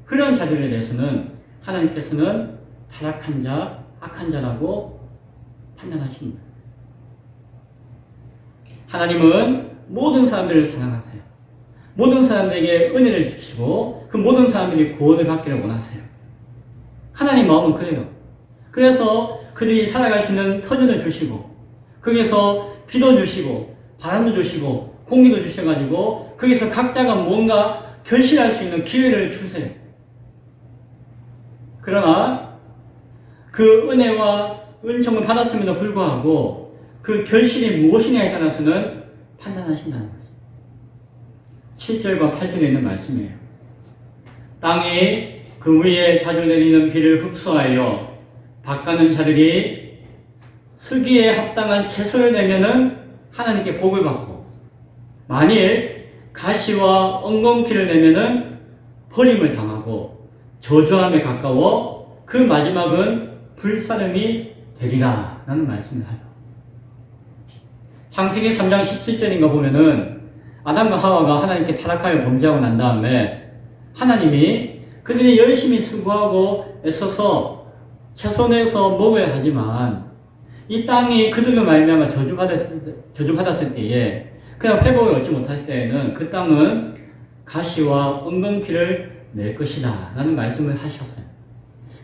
[SPEAKER 1] 그런 자들에 대해서는 하나님께서는 타락한 자, 악한 자라고 판단하십니다. 하나님은 모든 사람들을 사랑하세요. 모든 사람들에게 은혜를 주시고 그 모든 사람들이 구원을 받기를 원하세요. 하나님 마음은 그래요. 그래서 그들이 살아갈 수 있는 터전을 주시고 거기서 비도 주시고 바람도 주시고 공기도 주셔가지고 거기서 각자가 뭔가 결실할 수 있는 기회를 주세요. 그러나 그 은혜와 은총을 받았음에도 불구하고 그 결실이 무엇이냐에 따라서는 판단하신다는 거죠. 7절과 8절에 있는 말씀이에요. 땅이 그 위에 자주 내리는 비를 흡수하여 밭가는 자들이 쓰기에 합당한 채소를 내면은 하나님께 복을 받고 만일 가시와 엉겅퀴를 내면은 버림을 당하고 저주함에 가까워 그 마지막은 불사름이 되리라 라는 말씀을 하죠. 창세기 3장 17절인가 보면은 아담과 하와가 하나님께 타락하여 범죄하고 난 다음에 하나님이 그들이 열심히 수고하고 애써서 채소내서 먹어야 하지만 이 땅이 그들로 말미암아 저주받았을 때에 그냥 회복을 얻지 못할 때에는 그 땅은 가시와 엉겅퀴를 낼 것이다 라는 말씀을 하셨어요.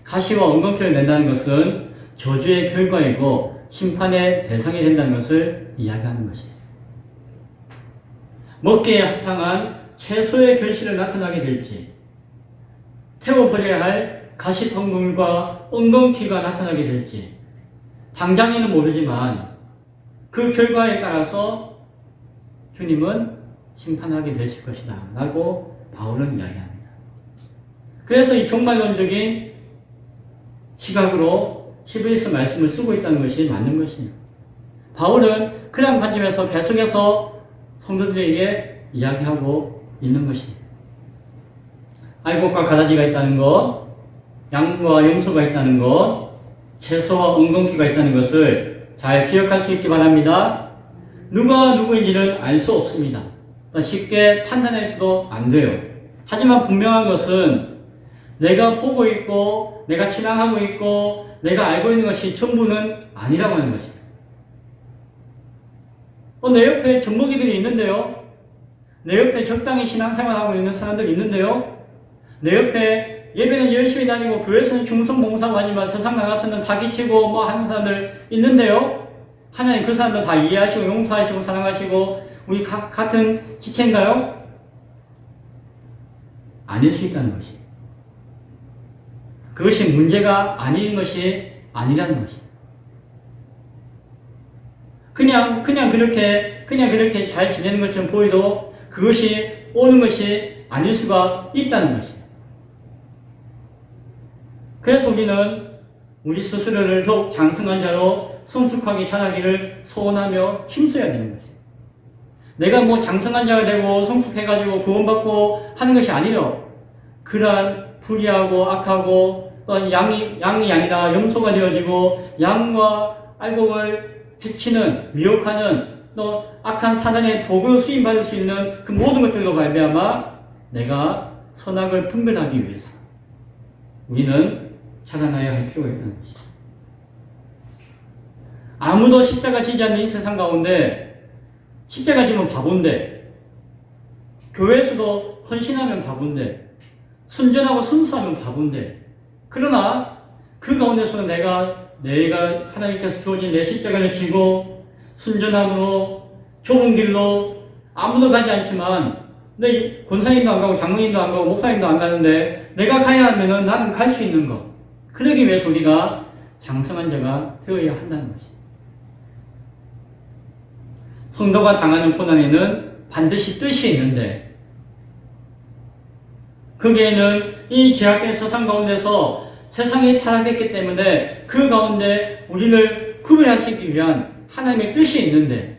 [SPEAKER 1] 가시와 엉겅퀴를 낸다는 것은 저주의 결과이고 심판의 대상이 된다는 것을 이야기하는 것이에요. 먹기에 합당한 채소의 결실을 나타나게 될지 태워버려야 할 가시덩굴과 엉겅퀴가 나타나게 될지 당장에는 모르지만 그 결과에 따라서 주님은 심판하게 되실 것이다 라고 바울은 이야기합니다. 그래서 이 종말론적인 시각으로 히브리서 말씀을 쓰고 있다는 것이 맞는 것입니다. 바울은 그런 관점에서 계속해서 성도들에게 이야기하고 있는 것입니다. 알곡과 가라지가 있다는 것, 양과 염소가 있다는 것, 채소와 엉겅퀴가 있다는 것을 잘 기억할 수 있기 바랍니다. 누가 누구인지는 알 수 없습니다. 쉽게 판단할 수도 안 돼요. 하지만 분명한 것은 내가 보고 있고 내가 신앙하고 있고 내가 알고 있는 것이 전부는 아니라고 하는 것입니다. 내 옆에 젖먹이들이 있는데요. 내 옆에 적당히 신앙생활하고 있는 사람들이 있는데요. 내 옆에 예배는 열심히 다니고 교회에서는 중성봉사고 하지만 세상 나가서는 사기치고 뭐 하는 사람들 있는데요. 하나님 그 사람들 다 이해하시고 용서하시고 사랑하시고 우리 같은 지체인가요? 아닐 수 있다는 것이. 그것이 문제가 아닌 것이 아니라는 것이. 그냥 그렇게 잘 지내는 것처럼 보여도 그것이 옳은 것이 아닐 수가 있다는 것이. 그래서 우리는 우리 스스로를 더욱 장성한 자로 성숙하게 자라기를 소원하며 힘써야 되는 것이에요. 내가 뭐 장성한 자가 되고 성숙해가지고 구원받고 하는 것이 아니에요. 그러한 불의하고 악하고 또한 양이 아니라 염소가 되어지고 양과 알곡을 해치는 미혹하는 또 악한 사단의 도구로 쓰임받을 수 있는 그 모든 것들로 말미암아 내가 선악을 분별하기 위해서 우리는 자라나야 할 필요가 있다는 것이죠. 아무도 십자가 지지 않는 이 세상 가운데 십자가 지면 바본데 교회에서도 헌신하면 바본데 순전하고 순수하면 바본데 그러나 그 가운데서는 내가 하나님께서 주어진 내 십자가를 지고 순전함으로 좁은 길로 아무도 가지 않지만 내 권사님도 안 가고 장로님도 안 가고 목사님도 안 가는데 내가 가야 하면은 나는 갈 수 있는 것. 그러기 위해서 우리가 장성한 자가 되어야 한다는 것입니다. 성도가 당하는 고난에는 반드시 뜻이 있는데 거기에는 이 제약된 세상 가운데서 세상이 타락했기 때문에 그 가운데 우리를 구별하시기 위한 하나님의 뜻이 있는데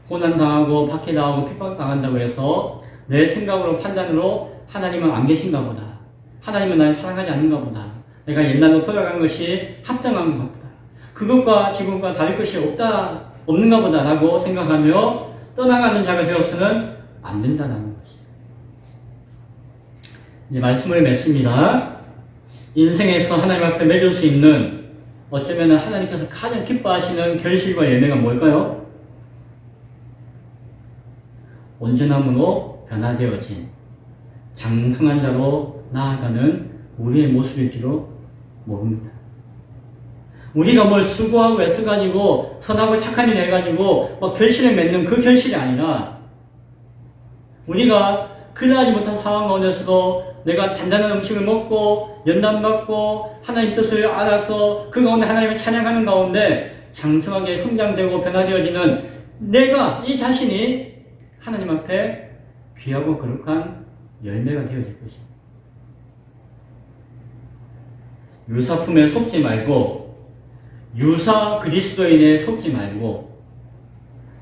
[SPEAKER 1] 고난당하고 박해당하고 핍박당한다고 해서 내 생각으로 판단으로 하나님은 안 계신가 보다. 하나님은 나를 사랑하지 않는가 보다. 내가 옛날로 돌아간 것이 합당한가 보다. 그것과 지금과 다를 것이 없는가 보다 라고 생각하며 떠나가는 자가 되어서는 안 된다는 것입니다. 이제 말씀을 맺습니다. 인생에서 하나님 앞에 맺을 수 있는 어쩌면 하나님께서 가장 기뻐하시는 결실과 열매가 뭘까요? 온전함으로 변화되어진 장성한 자로 나아가는 우리의 모습일지도 모릅니다. 우리가 뭘 수고하고 애써가지고 선하고 착한 일 해가지고 막 결실을 맺는 그 결실이 아니라 우리가 그러하지 못한 상황 가운데서도 내가 단단한 음식을 먹고 연단받고 하나님 뜻을 알아서 그 가운데 하나님을 찬양하는 가운데 장성하게 성장되고 변화되어지는 내가 이 자신이 하나님 앞에 귀하고 거룩한 열매가 되어질 것입니다. 유사품에 속지 말고 유사 그리스도인에 속지 말고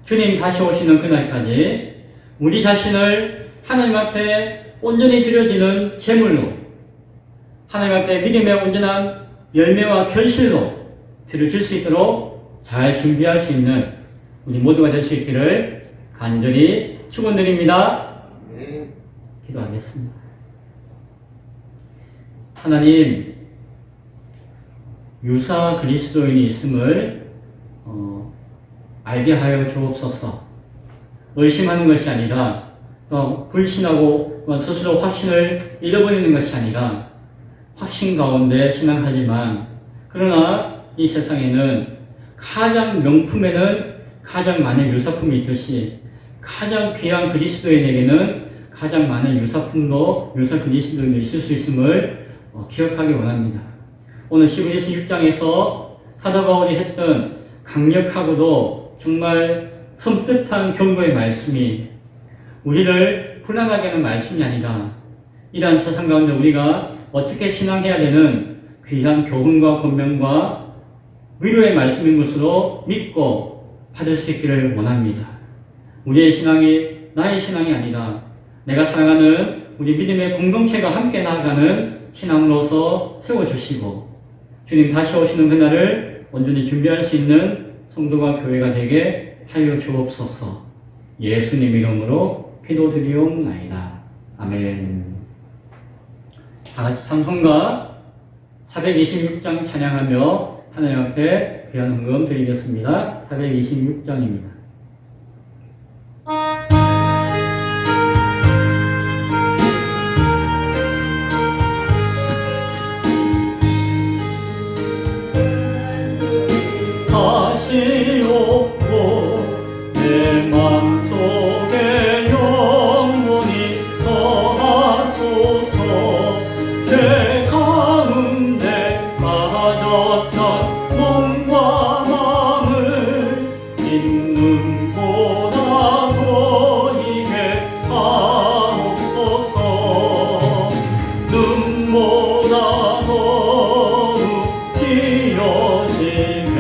[SPEAKER 1] 주님 다시 오시는 그날까지 우리 자신을 하나님 앞에 온전히 드려지는 제물로 하나님 앞에 믿음의 온전한 열매와 결실로 드려질 수 있도록 잘 준비할 수 있는 우리 모두가 될 수 있기를 간절히 축원드립니다.
[SPEAKER 3] 네.
[SPEAKER 1] 기도하겠습니다. 하나님, 유사 그리스도인이 있음을 알게 하여 주옵소서. 의심하는 것이 아니라 불신하고 스스로 확신을 잃어버리는 것이 아니라 확신 가운데 신앙하지만 그러나 이 세상에는 가장 명품에는 가장 많은 유사품이 있듯이 가장 귀한 그리스도인에게는 가장 많은 유사품도 유사 그리스도인도 있을 수 있음을 기억하기 원합니다. 오늘 히브리서 6장에서 사도 바울이 했던 강력하고도 정말 섬뜩한 경고의 말씀이 우리를 불안하게 하는 말씀이 아니라 이러한 세상 가운데 우리가 어떻게 신앙해야 되는 귀한 교훈과 권면과 위로의 말씀인 것으로 믿고 받을 수 있기를 원합니다. 우리의 신앙이 나의 신앙이 아니라 내가 살아가는 우리 믿음의 공동체가 함께 나아가는 신앙으로서 세워주시고 주님 다시 오시는 그날을 온전히 준비할 수 있는 성도와 교회가 되게 하여 주옵소서. 예수님 이름으로 기도드리옵나이다. 아멘. 다같이 찬송가 426장 찬양하며 하나님 앞에 귀한 헌금 드리겠습니다. 426장입니다.
[SPEAKER 2] 다시 오고 내 맘속에 영원히 거하소서. 내 가운데 가졌던 몸과 마음을 눈보다 보이게 하옵소서. 눈보다 더욱 기어지게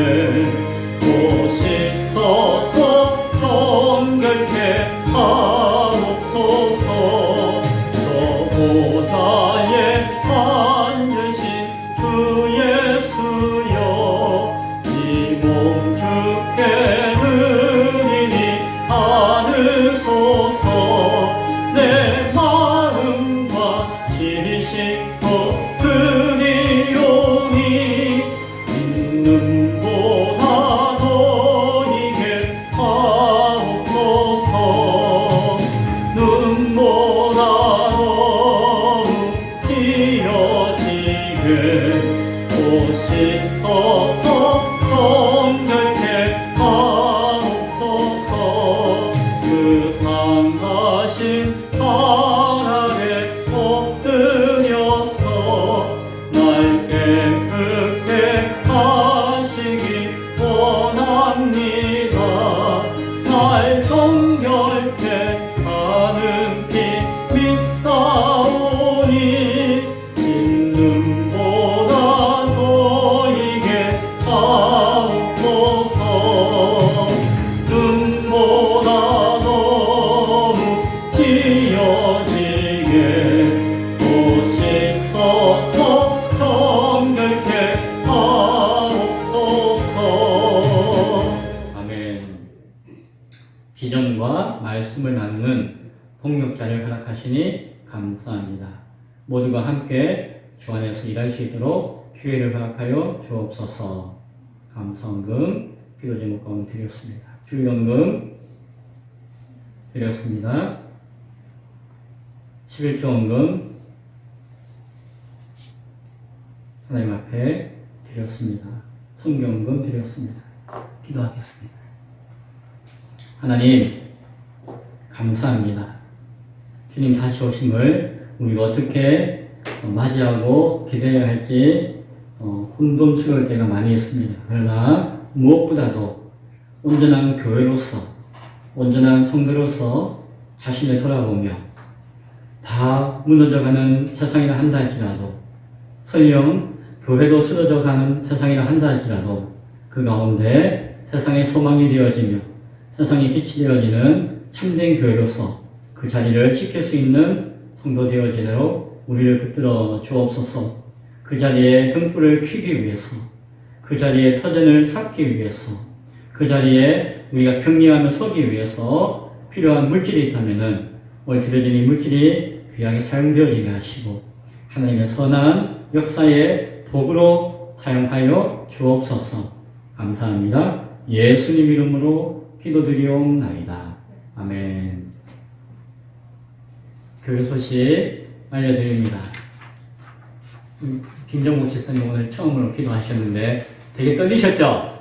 [SPEAKER 2] 날 정결케 하는 피 믿사오니 믿음보다 너에게 하옵소서. 눈보다 너무 띄어지게 또 씻어서 정결케 하옵소서.
[SPEAKER 1] 아멘. 비전과 말씀을 나누는 동역자를 허락하시니 감사합니다. 모두가 함께 주 안에서 일할 수 있도록 기회를 허락하여 주옵소서. 감사원금 기도 제목 가운데 드렸습니다. 주일원금 드렸습니다. 11조 원금 하나님 앞에 드렸습니다. 성경원금 드렸습니다. 기도하겠습니다. 하나님 감사합니다. 주님 다시 오신 걸 우리가 어떻게 맞이하고 기대해야 할지 혼돈스러울 때가 많이 있습니다. 그러나 무엇보다도 온전한 교회로서 온전한 성도로서 자신을 돌아보며 다 무너져가는 세상이라 한다 할지라도 설령 교회도 쓰러져가는 세상이라 한다 할지라도 그 가운데 세상의 소망이 되어지며 세상의 빛이 되어지는 참된 교회로서 그 자리를 지킬 수 있는 성도 되어지도록 우리를 붙들어 주옵소서. 그 자리에 등불을 켜기 위해서, 그 자리에 터전을 쌓기 위해서, 그 자리에 우리가 격리하며 서기 위해서 필요한 물질이 있다면은 오늘 드려진 이 물질이 귀하게 사용되어지게 하시고 하나님의 선한 역사의 도구로 사용하여 주옵소서. 감사합니다. 예수님 이름으로 기도드리옵나이다. 아멘. 교회 소식 알려드립니다. 김정국 지사님 오늘 처음으로 기도하셨는데 되게 떨리셨죠?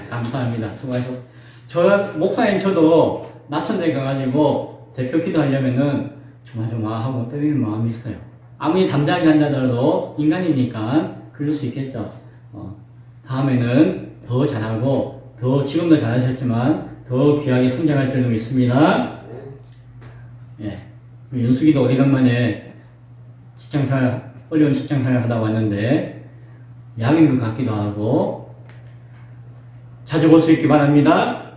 [SPEAKER 1] 감사합니다. 수고하셨습니다. 목사님 저도 낯선 데 가가지고 대표 기도하려면은 조마조마하고 떨리는 마음이 있어요. 아무리 담대하게 한다더라도 인간이니까 그럴 수 있겠죠. 다음에는 더 잘하고 지금도 잘하셨지만 더 귀하게 성장할 줄로 믿습니다. 예. 윤숙이도 오래간만에 어려운 직장생활 하다 왔는데 야근인 것 같기도 하고 자주 볼 수 있기 바랍니다.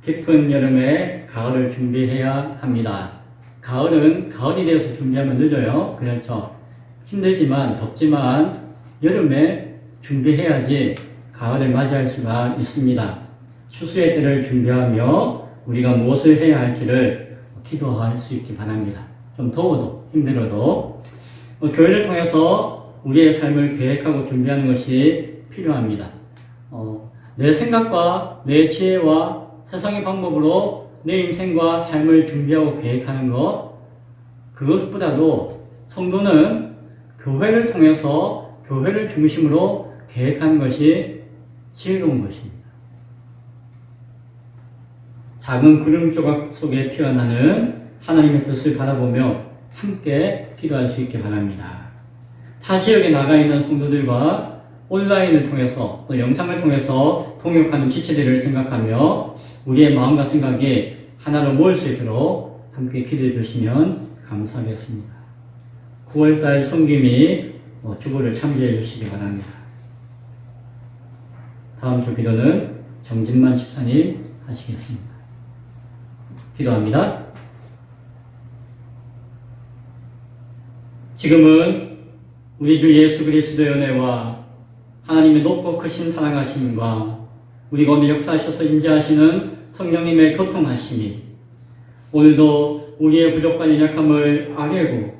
[SPEAKER 1] 깊은 여름에 가을을 준비해야 합니다. 가을은 가을이 되어서 준비하면 늦어요. 그렇죠. 힘들지만 덥지만 여름에 준비해야지 가을을 맞이할 수가 있습니다. 추수의 때를 준비하며 우리가 무엇을 해야 할지를 기도할 수 있기 바랍니다. 좀 더워도 힘들어도 교회를 통해서 우리의 삶을 계획하고 준비하는 것이 필요합니다. 내 생각과 내 지혜와 세상의 방법으로 내 인생과 삶을 준비하고 계획하는 것, 그것보다도 성도는 교회를 통해서 교회를 중심으로 계획하는 것이 지혜로운 것입니다. 작은 구름 조각 속에 피어나는 하나님의 뜻을 바라보며 함께 기도할 수 있기 바랍니다. 타 지역에 나가 있는 성도들과 온라인을 통해서 또 영상을 통해서 통역하는 지체들을 생각하며 우리의 마음과 생각이 하나로 모일 수 있도록 함께 기도해 주시면 감사하겠습니다. 9월달 성김이 주보를 참조해 주시기 바랍니다. 다음 주 기도는 정진만 집사님 하시겠습니다. 기도합니다. 지금은 우리 주 예수 그리스도의 은혜와 하나님의 높고 크신 사랑하심과 우리가 오늘 역사하셔서 임재하시는 성령님의 교통하심이 오늘도 우리의 부족과 연약함을 아뢰고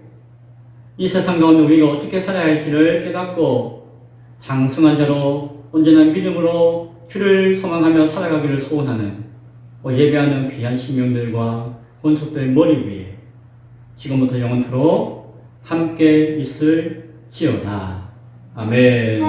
[SPEAKER 1] 이 세상 가운데 우리가 어떻게 살아야 할지를 깨닫고 장성한 자로 온전한 믿음으로 주를 소망하며 살아가기를 소원하는 예배하는 귀한 신명들과 권속들 머리 위에 지금부터 영원토록 함께 있을지어다. 아멘.